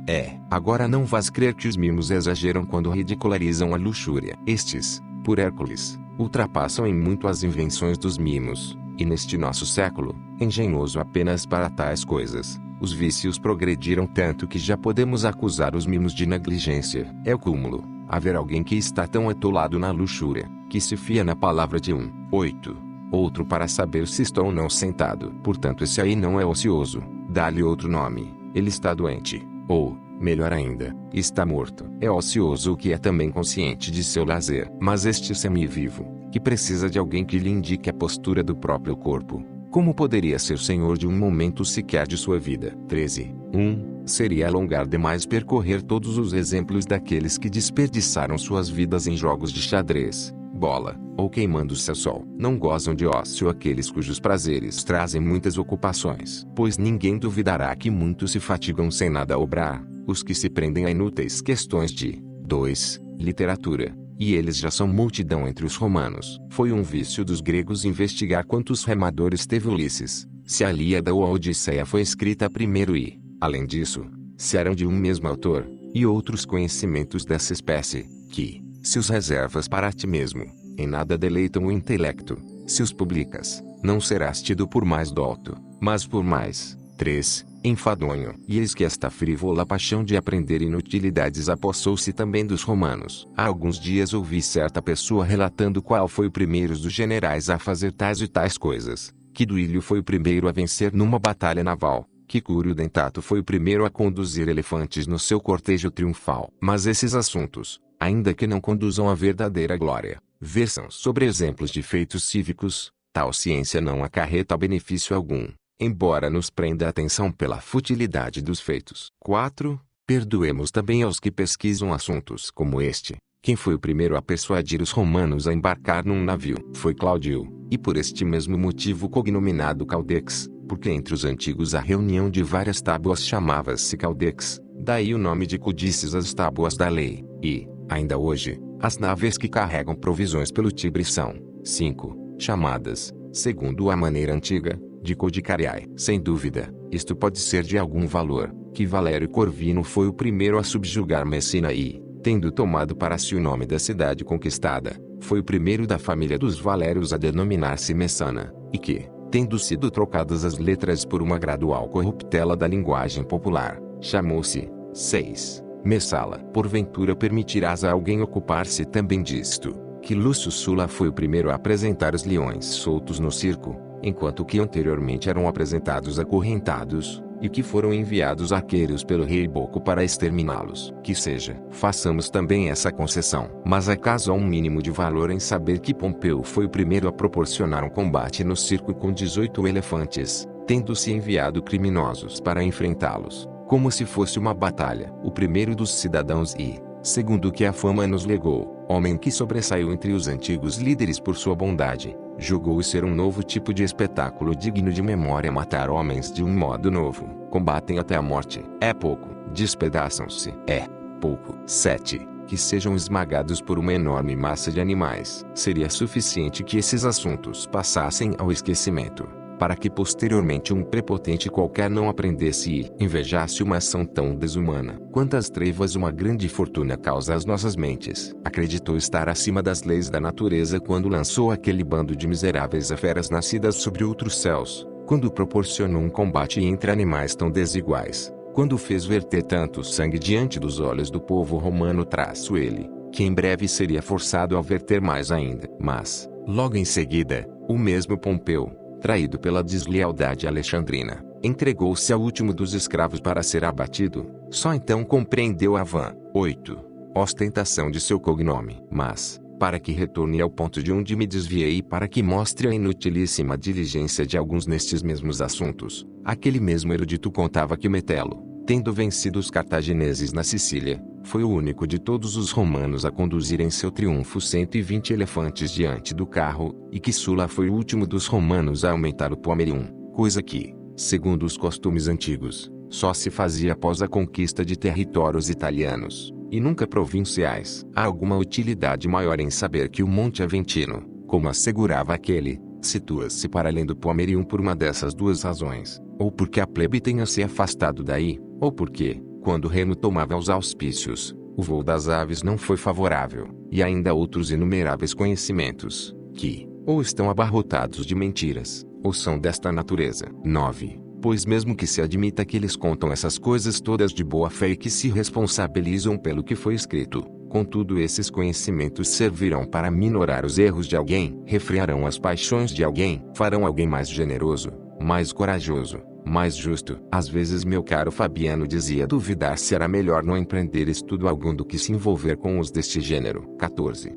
Agora não vás crer que os mimos exageram quando ridicularizam a luxúria. Estes, por Hércules, ultrapassam em muito as invenções dos mimos, e neste nosso século, engenhoso apenas para tais coisas, os vícios progrediram tanto que já podemos acusar os mimos de negligência. É o cúmulo, haver alguém que está tão atolado na luxúria, que se fia na palavra de 8. Outro para saber se está ou não sentado. Portanto, esse aí não é ocioso, dá-lhe outro nome, ele está doente, ou, melhor ainda, está morto. É ocioso o que é também consciente de seu lazer. Mas este semi-vivo, que precisa de alguém que lhe indique a postura do próprio corpo, como poderia ser senhor de um momento sequer de sua vida? 13. Seria alongar demais percorrer todos os exemplos daqueles que desperdiçaram suas vidas em jogos de xadrez, bola, ou queimando-se ao sol. Não gozam de ócio aqueles cujos prazeres trazem muitas ocupações, pois ninguém duvidará que muitos se fatigam sem nada obrar, os que se prendem a inúteis questões de 2. Literatura. E eles já são multidão entre os romanos. Foi um vício dos gregos investigar quantos remadores teve Ulisses, se a Ilíada ou a Odisseia foi escrita primeiro e, além disso, se eram de um mesmo autor, e outros conhecimentos dessa espécie, que, se os reservas para ti mesmo, em nada deleitam o intelecto. Se os publicas, não serás tido por mais douto, mas por mais 3. Enfadonho. E eis que esta frívola paixão de aprender inutilidades apossou-se também dos romanos. Há alguns dias ouvi certa pessoa relatando qual foi o primeiro dos generais a fazer tais e tais coisas, que Duílio foi o primeiro a vencer numa batalha naval, que Cúrio Dentato foi o primeiro a conduzir elefantes no seu cortejo triunfal. Mas esses assuntos, ainda que não conduzam à verdadeira glória, versam sobre exemplos de feitos cívicos. Tal ciência não acarreta benefício algum, embora nos prenda a atenção pela futilidade dos feitos. 4. Perdoemos também aos que pesquisam assuntos como este. Quem foi o primeiro a persuadir os romanos a embarcar num navio? Foi Cláudio, e por este mesmo motivo cognominado Caldex, porque entre os antigos a reunião de várias tábuas chamava-se Caldex, daí o nome de Codices às tábuas da lei, e, ainda hoje, as naves que carregam provisões pelo Tibre são 5. Chamadas segundo a maneira antiga, de Codicariae. Sem dúvida, isto pode ser de algum valor, que Valério Corvino foi o primeiro a subjugar Messina e, tendo tomado para si o nome da cidade conquistada, foi o primeiro da família dos Valérios a denominar-se Messana, e que, tendo sido trocadas as letras por uma gradual corruptela da linguagem popular, chamou-se 6. Messala. Porventura permitirás a alguém ocupar-se também disto, que Lúcio Sulla foi o primeiro a apresentar os leões soltos no circo, enquanto que anteriormente eram apresentados acorrentados, e que foram enviados arqueiros pelo rei Boco para exterminá-los. Que seja, façamos também essa concessão. Mas acaso há um mínimo de valor em saber que Pompeu foi o primeiro a proporcionar um combate no circo com 18 elefantes, tendo-se enviado criminosos para enfrentá-los, como se fosse uma batalha. O primeiro dos cidadãos e, segundo o que a fama nos legou, homem que sobressaiu entre os antigos líderes por sua bondade, julgou ser um novo tipo de espetáculo digno de memória. Matar homens de um modo novo, combatem até a morte. É pouco, despedaçam-se. É pouco. 7. Que sejam esmagados por uma enorme massa de animais. Seria suficiente que esses assuntos passassem ao esquecimento, para que posteriormente um prepotente qualquer não aprendesse e invejasse uma ação tão desumana. Quantas trevas uma grande fortuna causa às nossas mentes. Acreditou estar acima das leis da natureza quando lançou aquele bando de miseráveis a feras nascidas sobre outros céus, quando proporcionou um combate entre animais tão desiguais, quando fez verter tanto sangue diante dos olhos do povo romano, traço ele, que em breve seria forçado a verter mais ainda. Mas, logo em seguida, o mesmo Pompeu, traído pela deslealdade alexandrina, entregou-se ao último dos escravos para ser abatido. Só então compreendeu a vã. 8. Ostentação de seu cognome. Mas, para que retorne ao ponto de onde me desviei e para que mostre a inutilíssima diligência de alguns nestes mesmos assuntos, aquele mesmo erudito contava que Metelo, tendo vencido os cartagineses na Sicília, foi o único de todos os romanos a conduzir em seu triunfo 120 elefantes diante do carro, e que Sulla foi o último dos romanos a aumentar o pomerium, coisa que, segundo os costumes antigos, só se fazia após a conquista de territórios italianos, e nunca provinciais. Há alguma utilidade maior em saber que o Monte Aventino, como assegurava aquele, situa-se para além do pomerium por uma dessas duas razões, ou porque a plebe tenha se afastado daí, ou porque, quando Remo tomava os auspícios, o voo das aves não foi favorável, e ainda outros inumeráveis conhecimentos, que, ou estão abarrotados de mentiras, ou são desta natureza. 9. Pois mesmo que se admita que eles contam essas coisas todas de boa fé e que se responsabilizam pelo que foi escrito, contudo esses conhecimentos servirão para minorar os erros de alguém, refrearão as paixões de alguém, farão alguém mais generoso, mais corajoso, mais justo. Às vezes meu caro Fabiano dizia duvidar se era melhor não empreender estudo algum do que se envolver com os deste gênero. 14.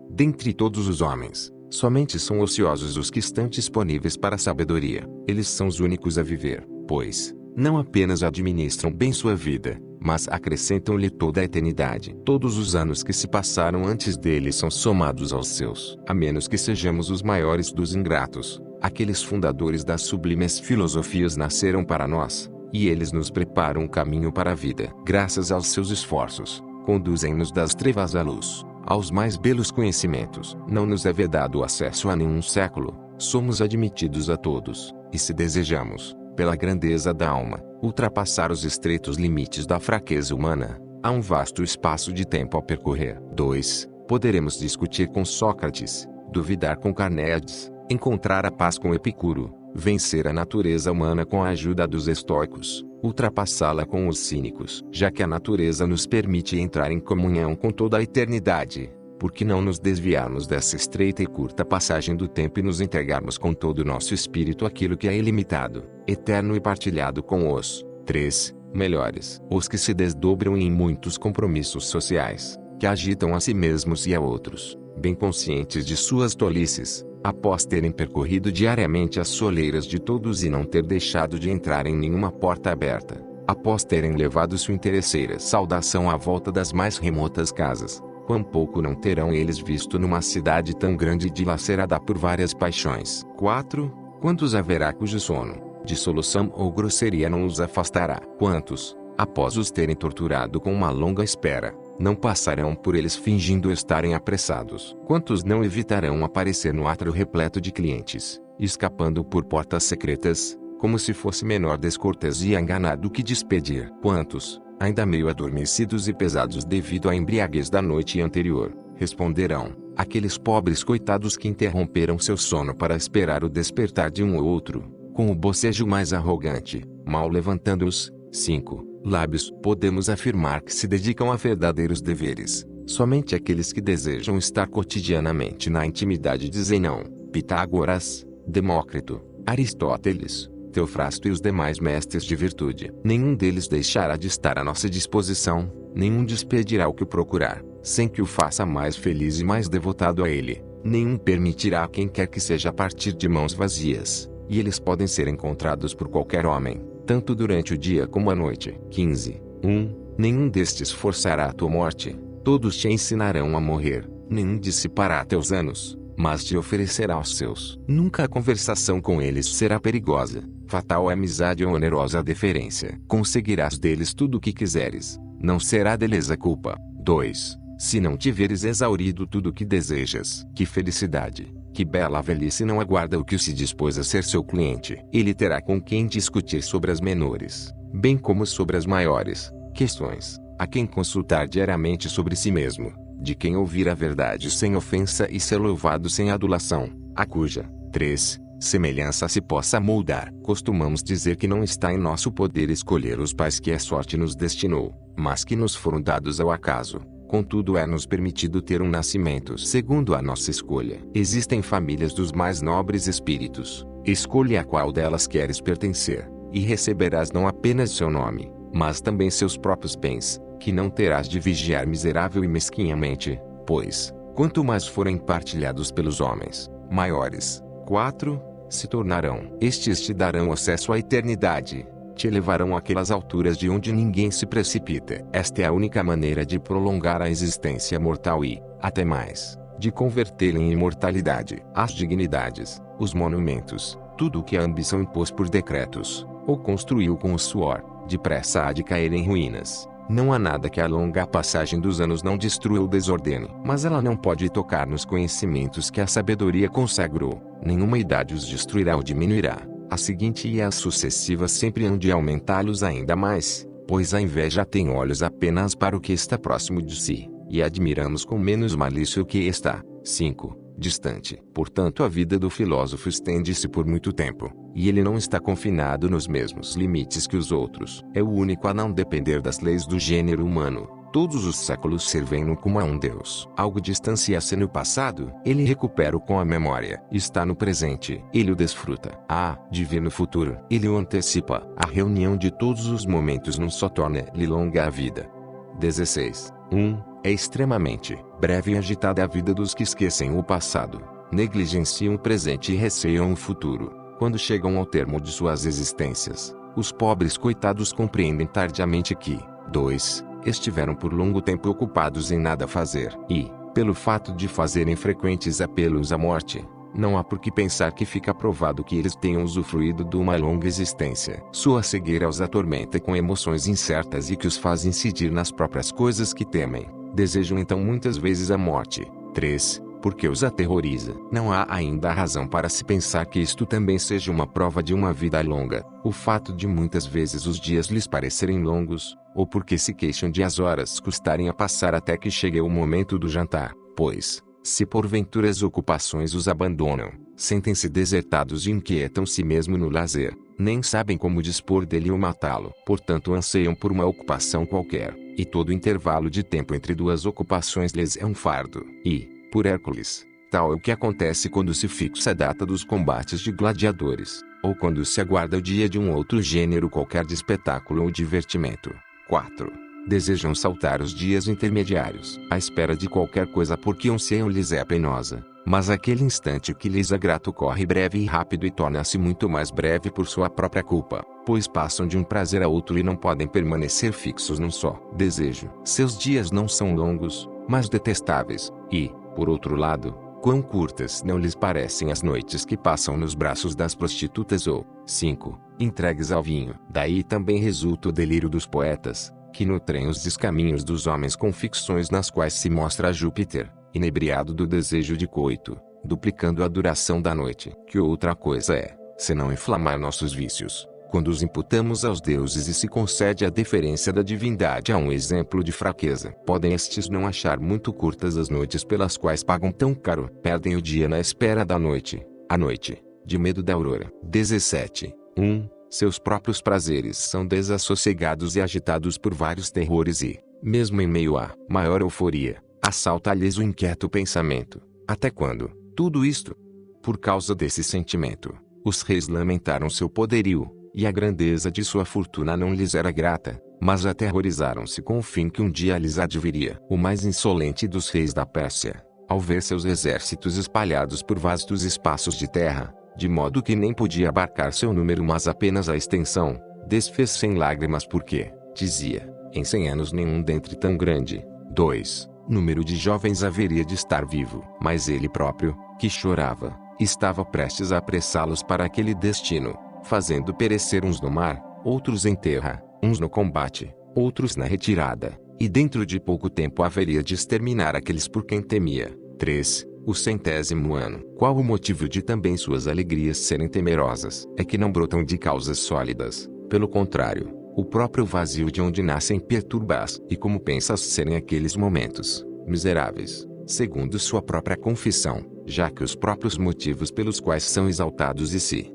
Dentre todos os homens, somente são ociosos os que estão disponíveis para a sabedoria. Eles são os únicos a viver, pois, não apenas administram bem sua vida, mas acrescentam-lhe toda a eternidade. Todos os anos que se passaram antes deles são somados aos seus. A menos que sejamos os maiores dos ingratos, aqueles fundadores das sublimes filosofias nasceram para nós, e eles nos preparam um caminho para a vida. Graças aos seus esforços, conduzem-nos das trevas à luz, aos mais belos conhecimentos. Não nos é vedado o acesso a nenhum século, somos admitidos a todos, e se desejamos, pela grandeza da alma, ultrapassar os estreitos limites da fraqueza humana, há um vasto espaço de tempo a percorrer. 2. Poderemos discutir com Sócrates, duvidar com Carnéades, encontrar a paz com Epicuro, vencer a natureza humana com a ajuda dos estoicos, ultrapassá-la com os cínicos. Já que a natureza nos permite entrar em comunhão com toda a eternidade, por que não nos desviarmos dessa estreita e curta passagem do tempo e nos entregarmos com todo o nosso espírito àquilo que é ilimitado, eterno e partilhado com os 3 melhores, os que se desdobram em muitos compromissos sociais, que agitam a si mesmos e a outros, bem conscientes de suas tolices, após terem percorrido diariamente as soleiras de todos e não ter deixado de entrar em nenhuma porta aberta, após terem levado sua interesseira saudação à volta das mais remotas casas, quão pouco não terão eles visto numa cidade tão grande e dilacerada por várias paixões. 4. Quantos haverá cujo sono, dissolução ou grosseria não os afastará? Quantos, após os terem torturado com uma longa espera, não passarão por eles fingindo estarem apressados? Quantos não evitarão aparecer no átrio repleto de clientes, escapando por portas secretas, como se fosse menor descortesia enganar do que despedir. Quantos, ainda meio adormecidos e pesados devido à embriaguez da noite anterior, responderão, aqueles pobres coitados que interromperam seu sono para esperar o despertar de um ou outro, com o bocejo mais arrogante, mal levantando os 5 lábios. Podemos afirmar que se dedicam a verdadeiros deveres. Somente aqueles que desejam estar cotidianamente na intimidade dizem não. Pitágoras, Demócrito, Aristóteles, Teofrasto e os demais mestres de virtude. Nenhum deles deixará de estar à nossa disposição, nenhum despedirá o que procurar, sem que o faça mais feliz e mais devotado a ele. Nenhum permitirá a quem quer que seja partir de mãos vazias, e eles podem ser encontrados por qualquer homem, tanto durante o dia como a noite. 15. Nenhum destes forçará a tua morte. Todos te ensinarão a morrer, nenhum dissipará teus anos, mas te oferecerá os seus. Nunca a conversação com eles será perigosa, fatal é a amizade ou onerosa a deferência. Conseguirás deles tudo o que quiseres, não será deles a culpa. 2. Se não tiveres exaurido tudo o que desejas, que felicidade, que bela velhice não aguarda o que se dispôs a ser seu cliente. Ele terá com quem discutir sobre as menores, bem como sobre as maiores, questões, a quem consultar diariamente sobre si mesmo, de quem ouvir a verdade sem ofensa e ser louvado sem adulação, a cuja 3. semelhança se possa moldar. Costumamos dizer que não está em nosso poder escolher os pais que a sorte nos destinou, mas que nos foram dados ao acaso. Contudo, é-nos permitido ter um nascimento segundo a nossa escolha. Existem famílias dos mais nobres espíritos. Escolhe a qual delas queres pertencer, e receberás não apenas seu nome, mas também seus próprios bens, que não terás de vigiar miserável e mesquinhamente, pois, quanto mais forem partilhados pelos homens, maiores, 4, se tornarão. Estes te darão acesso à eternidade, te elevarão àquelas alturas de onde ninguém se precipita. Esta é a única maneira de prolongar a existência mortal e, até mais, de convertê-la em imortalidade. As dignidades, os monumentos, tudo o que a ambição impôs por decretos, ou construiu com o suor, depressa há de cair em ruínas. Não há nada que a longa passagem dos anos não destrua ou desordene. Mas ela não pode tocar nos conhecimentos que a sabedoria consagrou. Nenhuma idade os destruirá ou diminuirá. A seguinte e as sucessivas sempre hão de aumentá-los ainda mais, pois a inveja tem olhos apenas para o que está próximo de si, e admiramos com menos malícia o que está 5. distante. Portanto, a vida do filósofo estende-se por muito tempo, e ele não está confinado nos mesmos limites que os outros. É o único a não depender das leis do gênero humano. Todos os séculos servem-no como a um Deus. Algo distancia-se no passado, ele recupera-o com a memória. Está no presente, ele o desfruta. De vir no futuro, ele o antecipa. A reunião de todos os momentos num só torna-lhe longa a vida. 16. É extremamente breve e agitada a vida dos que esquecem o passado, negligenciam o presente e receiam o futuro. Quando chegam ao termo de suas existências, os pobres coitados compreendem tardiamente que 2. estiveram por longo tempo ocupados em nada fazer, e, pelo fato de fazerem frequentes apelos à morte, não há por que pensar que fica provado que eles tenham usufruído de uma longa existência. Sua cegueira os atormenta com emoções incertas e que os faz incidir nas próprias coisas que temem. Desejam então muitas vezes a morte. 3. Porque os aterroriza. Não há ainda razão para se pensar que isto também seja uma prova de uma vida longa. O fato de muitas vezes os dias lhes parecerem longos, ou porque se queixam de as horas custarem a passar até que chegue o momento do jantar, pois, se porventura as ocupações os abandonam, sentem-se desertados e inquietam-se mesmo no lazer, nem sabem como dispor dele ou matá-lo. Portanto anseiam por uma ocupação qualquer, e todo intervalo de tempo entre duas ocupações lhes é um fardo. E, por Hércules, tal é o que acontece quando se fixa a data dos combates de gladiadores, ou quando se aguarda o dia de um outro gênero qualquer de espetáculo ou divertimento. 4. Desejam saltar os dias intermediários, à espera de qualquer coisa porque anseiam lhes é penosa, mas aquele instante que lhes é grato corre breve e rápido e torna-se muito mais breve por sua própria culpa, pois passam de um prazer a outro e não podem permanecer fixos num só desejo. Seus dias não são longos, mas detestáveis, e, por outro lado, quão curtas não lhes parecem as noites que passam nos braços das prostitutas ou 5. entregues ao vinho. Daí também resulta o delírio dos poetas, que nutrem os descaminhos dos homens com ficções nas quais se mostra Júpiter, inebriado do desejo de coito, duplicando a duração da noite. Que outra coisa é, senão inflamar nossos vícios, quando os imputamos aos deuses e se concede a deferência da divindade a um exemplo de fraqueza? Podem estes não achar muito curtas as noites pelas quais pagam tão caro. Perdem o dia na espera da noite, a noite, de medo da aurora. 17. Seus próprios prazeres são desassossegados e agitados por vários terrores e, mesmo em meio à maior euforia, assalta-lhes o inquieto pensamento. Até quando? Tudo isto? Por causa desse sentimento, os reis lamentaram seu poderio, e a grandeza de sua fortuna não lhes era grata, mas aterrorizaram-se com o fim que um dia lhes adviria. O mais insolente dos reis da Pérsia, ao ver seus exércitos espalhados por vastos espaços de terra, de modo que nem podia abarcar seu número mas apenas a extensão, desfez-se em lágrimas porque, dizia, em 100 anos nenhum dentre tão grande, número de jovens haveria de estar vivo. Mas ele próprio, que chorava, estava prestes a apressá-los para aquele destino, fazendo perecer uns no mar, outros em terra, uns no combate, outros na retirada, e dentro de pouco tempo haveria de exterminar aqueles por quem temia. O 100º ano. Qual o motivo de também suas alegrias serem temerosas? É que não brotam de causas sólidas, pelo contrário, o próprio vazio de onde nascem perturba-as. E como pensas serem aqueles momentos, miseráveis, segundo sua própria confissão, já que os próprios motivos pelos quais são exaltados e se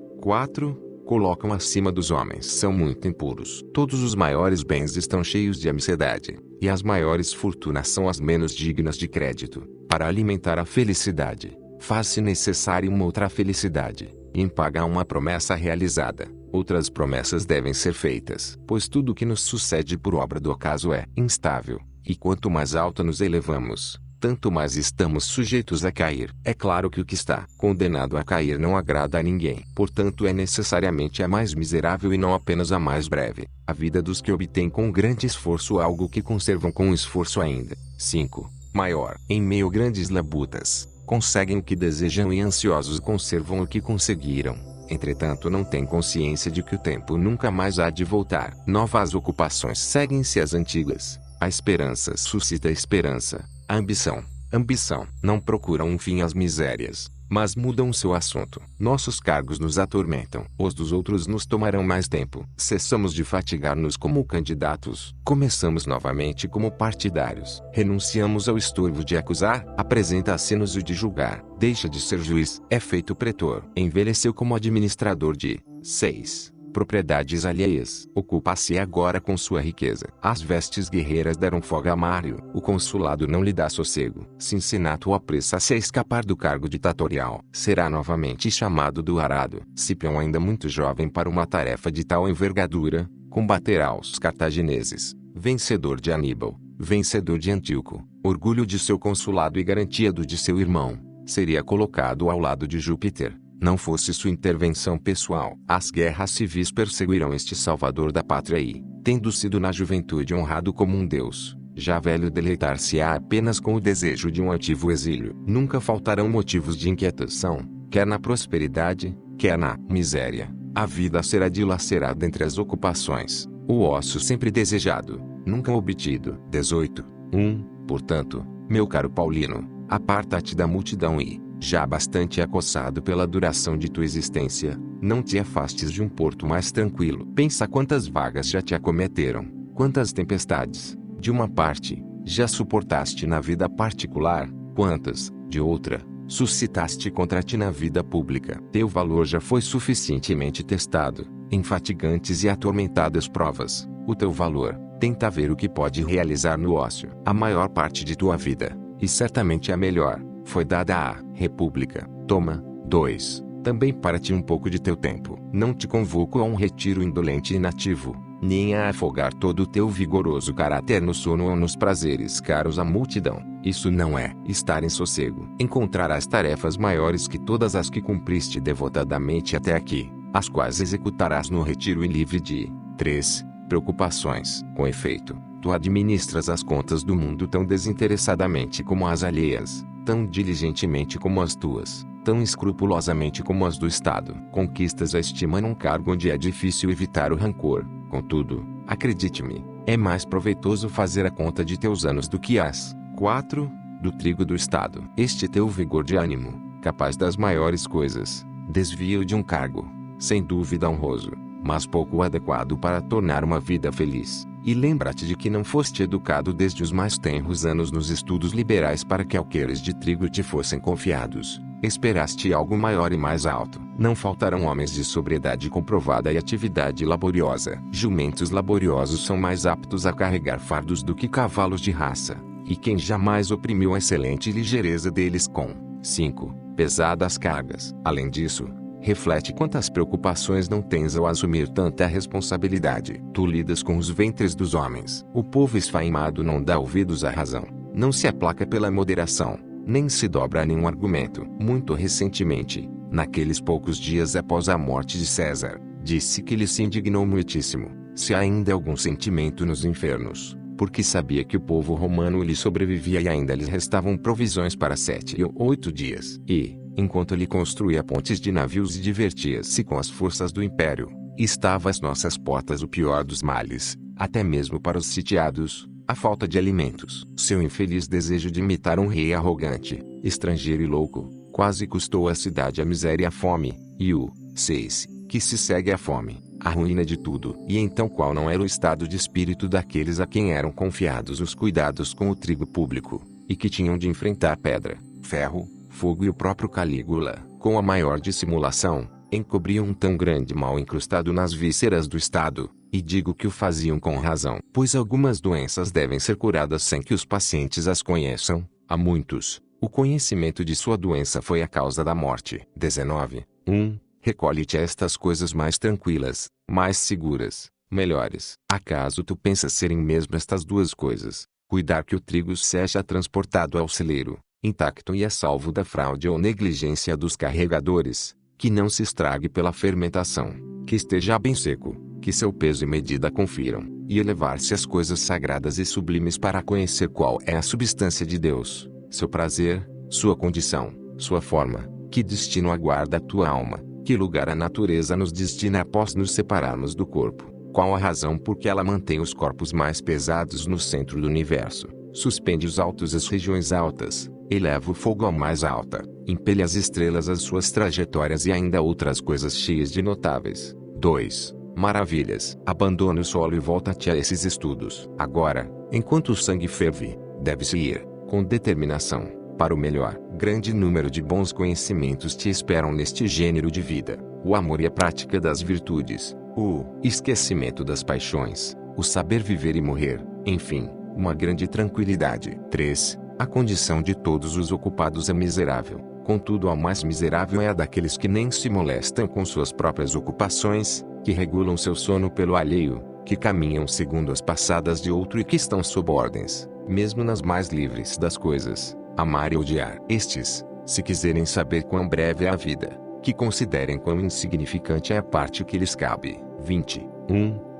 colocam acima dos homens são muito impuros. Todos os maiores bens estão cheios de amizade, e as maiores fortunas são as menos dignas de crédito. Para alimentar a felicidade, faz-se necessária uma outra felicidade, e em pagar uma promessa realizada, outras promessas devem ser feitas. Pois tudo o que nos sucede por obra do acaso é instável, e quanto mais alto nos elevamos, tanto mais estamos sujeitos a cair. É claro que o que está condenado a cair não agrada a ninguém. Portanto é necessariamente a mais miserável e não apenas a mais breve, a vida dos que obtêm com grande esforço algo que conservam com esforço ainda. Maior. Em meio a grandes labutas, conseguem o que desejam e ansiosos conservam o que conseguiram. Entretanto não têm consciência de que o tempo nunca mais há de voltar. Novas ocupações seguem-se às antigas. A esperança suscita esperança. A ambição não procuram um fim às misérias, mas mudam seu assunto. Nossos cargos nos atormentam. Os dos outros nos tomarão mais tempo. Cessamos de fatigar-nos como candidatos. Começamos novamente como partidários. Renunciamos ao estorvo de acusar. Apresenta-se-nos o de julgar. Deixa de ser juiz. É feito pretor. Envelheceu como administrador de propriedades alheias. Ocupa-se agora com sua riqueza. As vestes guerreiras deram folga a Mário. O consulado não lhe dá sossego. Cincinato apressa-se a escapar do cargo ditatorial. Será novamente chamado do arado. Cipião, ainda muito jovem para uma tarefa de tal envergadura, combaterá os cartagineses. Vencedor de Aníbal, vencedor de Antíoco, orgulho de seu consulado e garantia do de seu irmão, seria colocado ao lado de Júpiter. Não fosse sua intervenção pessoal. As guerras civis perseguirão este salvador da pátria e, tendo sido na juventude honrado como um deus, já velho deleitar-se-á apenas com o desejo de um ativo exílio. Nunca faltarão motivos de inquietação, quer na prosperidade, quer na miséria. A vida será dilacerada entre as ocupações, o ócio sempre desejado, nunca obtido. 18. Portanto, meu caro Paulino, aparta-te da multidão e, já bastante acossado pela duração de tua existência, não te afastes de um porto mais tranquilo. Pensa quantas vagas já te acometeram, quantas tempestades, de uma parte, já suportaste na vida particular, quantas, de outra, suscitaste contra ti na vida pública. Teu valor já foi suficientemente testado, em fatigantes e atormentadas provas. O teu valor, tenta ver o que pode realizar no ócio. A maior parte de tua vida, e certamente a melhor, foi dada à República. Toma, também para ti um pouco de teu tempo. Não te convoco a um retiro indolente e inativo, nem a afogar todo o teu vigoroso caráter no sono ou nos prazeres caros à multidão. Isso não é estar em sossego. Encontrarás tarefas maiores que todas as que cumpriste devotadamente até aqui, as quais executarás no retiro e livre de preocupações. Com efeito, tu administras as contas do mundo tão desinteressadamente como as alheias, tão diligentemente como as tuas, tão escrupulosamente como as do Estado. Conquistas a estima num cargo onde é difícil evitar o rancor. Contudo, acredite-me, é mais proveitoso fazer a conta de teus anos do que as do trigo do Estado. Este teu vigor de ânimo, capaz das maiores coisas, desvio de um cargo, sem dúvida honroso, mas pouco adequado para tornar uma vida feliz. E lembra-te de que não foste educado desde os mais tenros anos nos estudos liberais para que alqueires de trigo te fossem confiados. Esperaste algo maior e mais alto. Não faltarão homens de sobriedade comprovada e atividade laboriosa. Jumentos laboriosos são mais aptos a carregar fardos do que cavalos de raça. E quem jamais oprimiu a excelente ligeireza deles com 5 pesadas cargas. Além disso, reflete quantas preocupações não tens ao assumir tanta responsabilidade. Tu lidas com os ventres dos homens. O povo esfaimado não dá ouvidos à razão. Não se aplaca pela moderação, nem se dobra a nenhum argumento. Muito recentemente, naqueles poucos dias após a morte de César, disse que lhe se indignou muitíssimo, se há ainda algum sentimento nos infernos, porque sabia que o povo romano lhe sobrevivia e ainda lhes restavam provisões para 7 ou 8 dias. E, enquanto ele construía pontes de navios e divertia-se com as forças do império, estava às nossas portas o pior dos males, até mesmo para os sitiados, a falta de alimentos. Seu infeliz desejo de imitar um rei arrogante, estrangeiro e louco, quase custou à cidade a miséria e a fome, e o 6, que se segue à fome, a ruína de tudo. E então qual não era o estado de espírito daqueles a quem eram confiados os cuidados com o trigo público, e que tinham de enfrentar pedra, ferro, fogo e o próprio Calígula, com a maior dissimulação, encobriam um tão grande mal incrustado nas vísceras do Estado, e digo que o faziam com razão, pois algumas doenças devem ser curadas sem que os pacientes as conheçam. A muitos, o conhecimento de sua doença foi a causa da morte. 19. Recolhe-te a estas coisas mais tranquilas, mais seguras, melhores. Acaso tu pensas serem mesmo estas duas coisas? Cuidar que o trigo seja transportado ao celeiro, intacto e a salvo da fraude ou negligência dos carregadores, que não se estrague pela fermentação, que esteja bem seco, que seu peso e medida confiram, e elevar-se às coisas sagradas e sublimes para conhecer qual é a substância de Deus, seu prazer, sua condição, sua forma, que destino aguarda a tua alma, que lugar a natureza nos destina após nos separarmos do corpo, qual a razão por que ela mantém os corpos mais pesados no centro do universo, suspende os altos às regiões altas, eleva o fogo à mais alta, impele as estrelas às suas trajetórias e ainda outras coisas cheias de notáveis. 2. Maravilhas. Abandona o solo e volta-te a esses estudos. Agora, enquanto o sangue ferve, deve-se ir, com determinação, para o melhor. Grande número de bons conhecimentos te esperam neste gênero de vida: o amor e a prática das virtudes, o esquecimento das paixões, o saber viver e morrer, enfim, uma grande tranquilidade. 3. A condição de todos os ocupados é miserável, contudo a mais miserável é a daqueles que nem se molestam com suas próprias ocupações, que regulam seu sono pelo alheio, que caminham segundo as passadas de outro e que estão sob ordens, mesmo nas mais livres das coisas, amar e odiar. Estes, se quiserem saber quão breve é a vida, que considerem quão insignificante é a parte que lhes cabe. 20.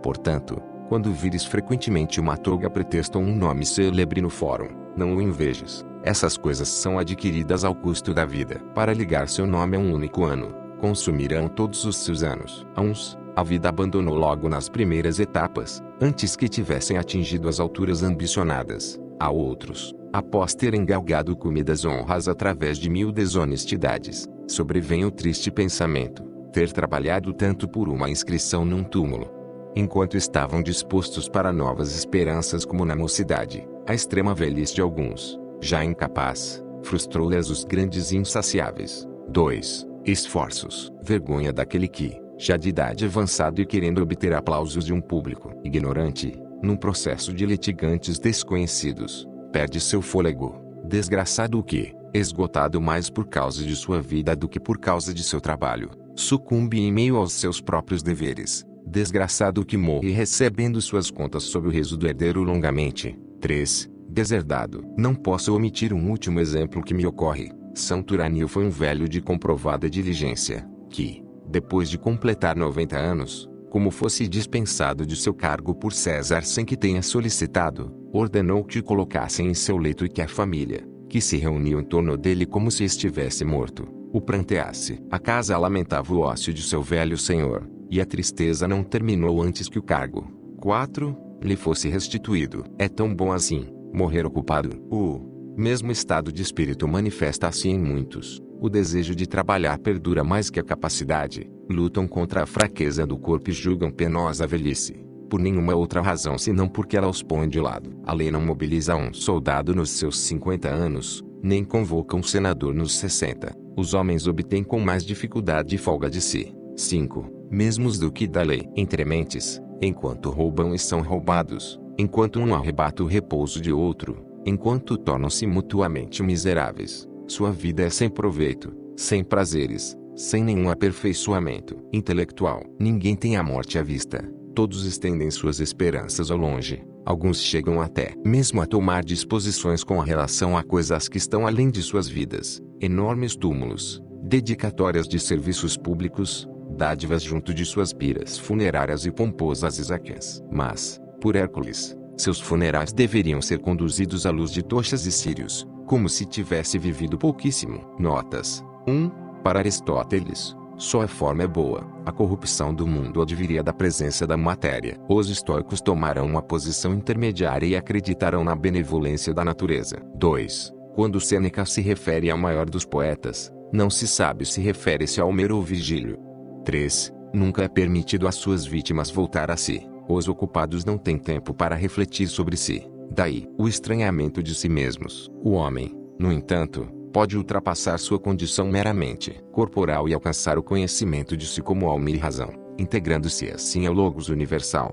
Portanto, quando vires frequentemente uma toga pretexto ou um nome célebre no fórum, não o invejes. Essas coisas são adquiridas ao custo da vida. Para ligar seu nome a um único ano, consumirão todos os seus anos. A uns, a vida abandonou logo nas primeiras etapas, antes que tivessem atingido as alturas ambicionadas. A outros, após terem galgado comidas honras através de 1000 desonestidades, sobrevém o triste pensamento, ter trabalhado tanto por uma inscrição num túmulo. Enquanto estavam dispostos para novas esperanças como na mocidade, a extrema velhice de alguns, já incapaz, frustrou-lhes os grandes e insaciáveis. 2. Esforços. Vergonha daquele que, já de idade avançada e querendo obter aplausos de um público ignorante, num processo de litigantes desconhecidos, perde seu fôlego. Desgraçado o que, esgotado mais por causa de sua vida do que por causa de seu trabalho, sucumbe em meio aos seus próprios deveres. Desgraçado o que morre recebendo suas contas sob o riso do herdeiro longamente. 3. Deserdado. Não posso omitir um último exemplo que me ocorre. São Turanio foi um velho de comprovada diligência, que, depois de completar 90 anos, como fosse dispensado de seu cargo por César sem que tenha solicitado, ordenou que o colocassem em seu leito e que a família, que se reuniu em torno dele como se estivesse morto, o pranteasse. A casa lamentava o ócio de seu velho senhor, e a tristeza não terminou antes que o cargo, 4, lhe fosse restituído. É tão bom assim, morrer ocupado. O mesmo estado de espírito manifesta-se em muitos, O desejo de trabalhar perdura mais que a capacidade. Lutam contra a fraqueza do corpo e julgam penosa a velhice. Por nenhuma outra razão senão porque ela os põe de lado. A lei não mobiliza um soldado nos seus 50 anos, nem convoca um senador nos 60. Os homens obtêm com mais dificuldade folga de si. 5. Mesmos do que da lei. Entre mentes, enquanto roubam e são roubados, enquanto um arrebata o repouso de outro, enquanto tornam-se mutuamente miseráveis. Sua vida é sem proveito, sem prazeres, sem nenhum aperfeiçoamento intelectual. Ninguém tem a morte à vista. Todos estendem suas esperanças ao longe. Alguns chegam até mesmo a tomar disposições com relação a coisas que estão além de suas vidas. Enormes túmulos, dedicatórias de serviços públicos, dádivas junto de suas piras funerárias e pomposas isaquias. Mas, por Hércules, seus funerais deveriam ser conduzidos à luz de tochas e círios, como se tivesse vivido pouquíssimo. Notas. 1. Para Aristóteles, só a forma é boa. A corrupção do mundo adviria da presença da matéria. Os estoicos tomarão uma posição intermediária e acreditarão na benevolência da natureza. 2. Quando Sêneca se refere ao maior dos poetas, não se sabe se refere-se a Homero ou Virgílio. 3. Nunca é permitido às suas vítimas voltar a si. Os ocupados não têm tempo para refletir sobre si. Daí, o estranhamento de si mesmos. O homem, no entanto, pode ultrapassar sua condição meramente corporal e alcançar o conhecimento de si como alma e razão, integrando-se assim ao Logos universal.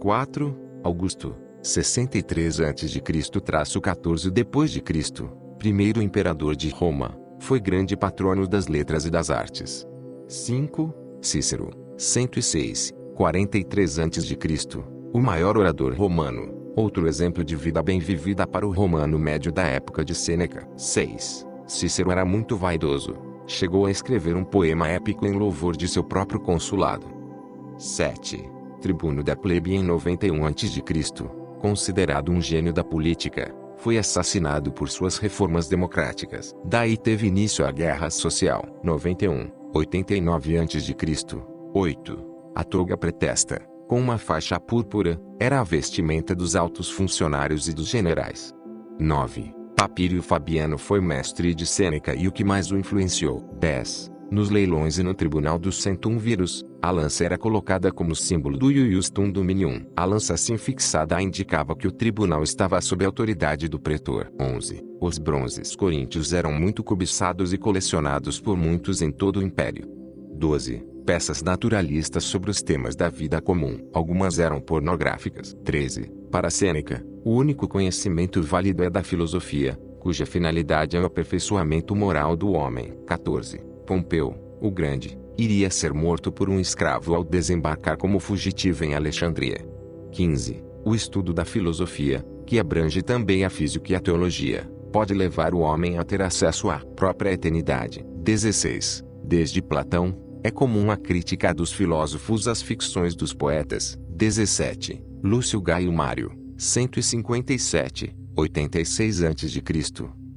4. Augusto, 63 a.C.-14 d.C., primeiro imperador de Roma, foi grande patrono das letras e das artes. 5. Cícero, 106, 43 a.C., o maior orador romano, outro exemplo de vida bem vivida para o romano médio da época de Sêneca. 6. Cícero era muito vaidoso. Chegou a escrever um poema épico em louvor de seu próprio consulado. 7. Tribuno da plebe em 91 a.C., considerado um gênio da política, foi assassinado por suas reformas democráticas. Daí teve início a Guerra Social. 91, 89 a.C. 8. A toga pretesta, com uma faixa púrpura, era a vestimenta dos altos funcionários e dos generais. 9. Papírio Fabiano foi mestre de Sêneca e o que mais o influenciou. 10. Nos leilões e no tribunal dos centúmviros, a lança era colocada como símbolo do ius dominium. A lança assim fixada indicava que o tribunal estava sob a autoridade do pretor. 11. Os bronzes coríntios eram muito cobiçados e colecionados por muitos em todo o império. 12. Peças naturalistas sobre os temas da vida comum. Algumas eram pornográficas. 13. Para Sêneca, o único conhecimento válido é da filosofia, cuja finalidade é o aperfeiçoamento moral do homem. 14. Pompeu, o Grande, iria ser morto por um escravo ao desembarcar como fugitivo em Alexandria. 15. O estudo da filosofia, que abrange também a física e a teologia, pode levar o homem a ter acesso à própria eternidade. 16. Desde Platão, é comum a crítica dos filósofos às ficções dos poetas. 17. Lúcio Gaio Mário, 157, 86 a.C.,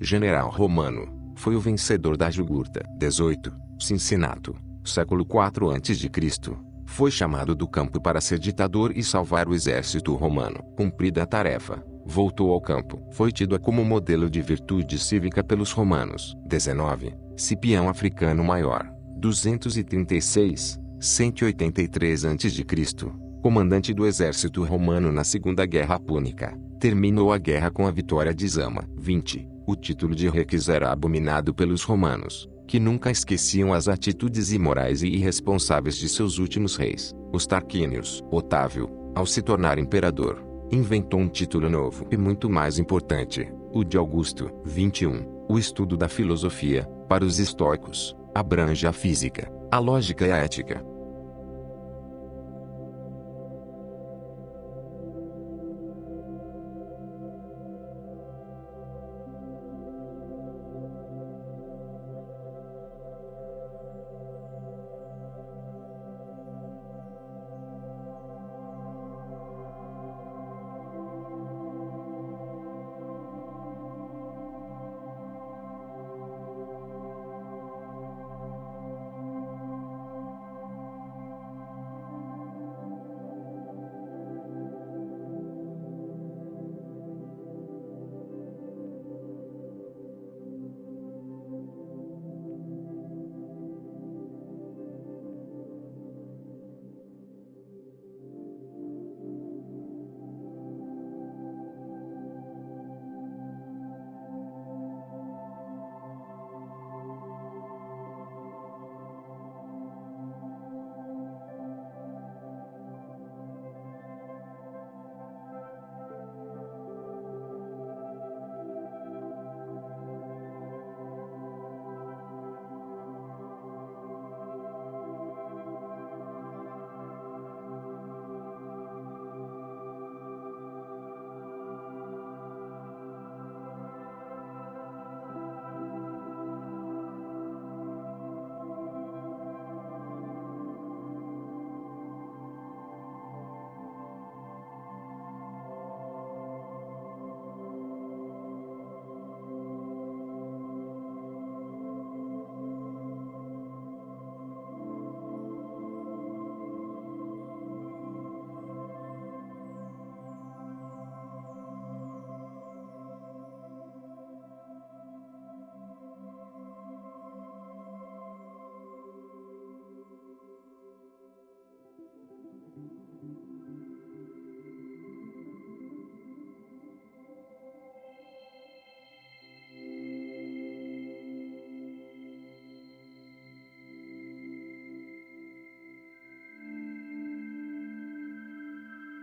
general romano, foi o vencedor da Jugurta. 18. Cincinato, século IV a.C., foi chamado do campo para ser ditador e salvar o exército romano. Cumprida a tarefa, voltou ao campo. Foi tido como modelo de virtude cívica pelos romanos. 19. Cipião Africano Maior, 236, 183 a.C., comandante do exército romano na Segunda Guerra Púnica, terminou a guerra com a vitória de Zama. 20. O título de Rex era abominado pelos romanos, que nunca esqueciam as atitudes imorais e irresponsáveis de seus últimos reis, os Tarquínios. Otávio, ao se tornar imperador, inventou um título novo e muito mais importante, o de Augusto. 21. O estudo da filosofia, para os estoicos, abrange a física, a lógica e a ética,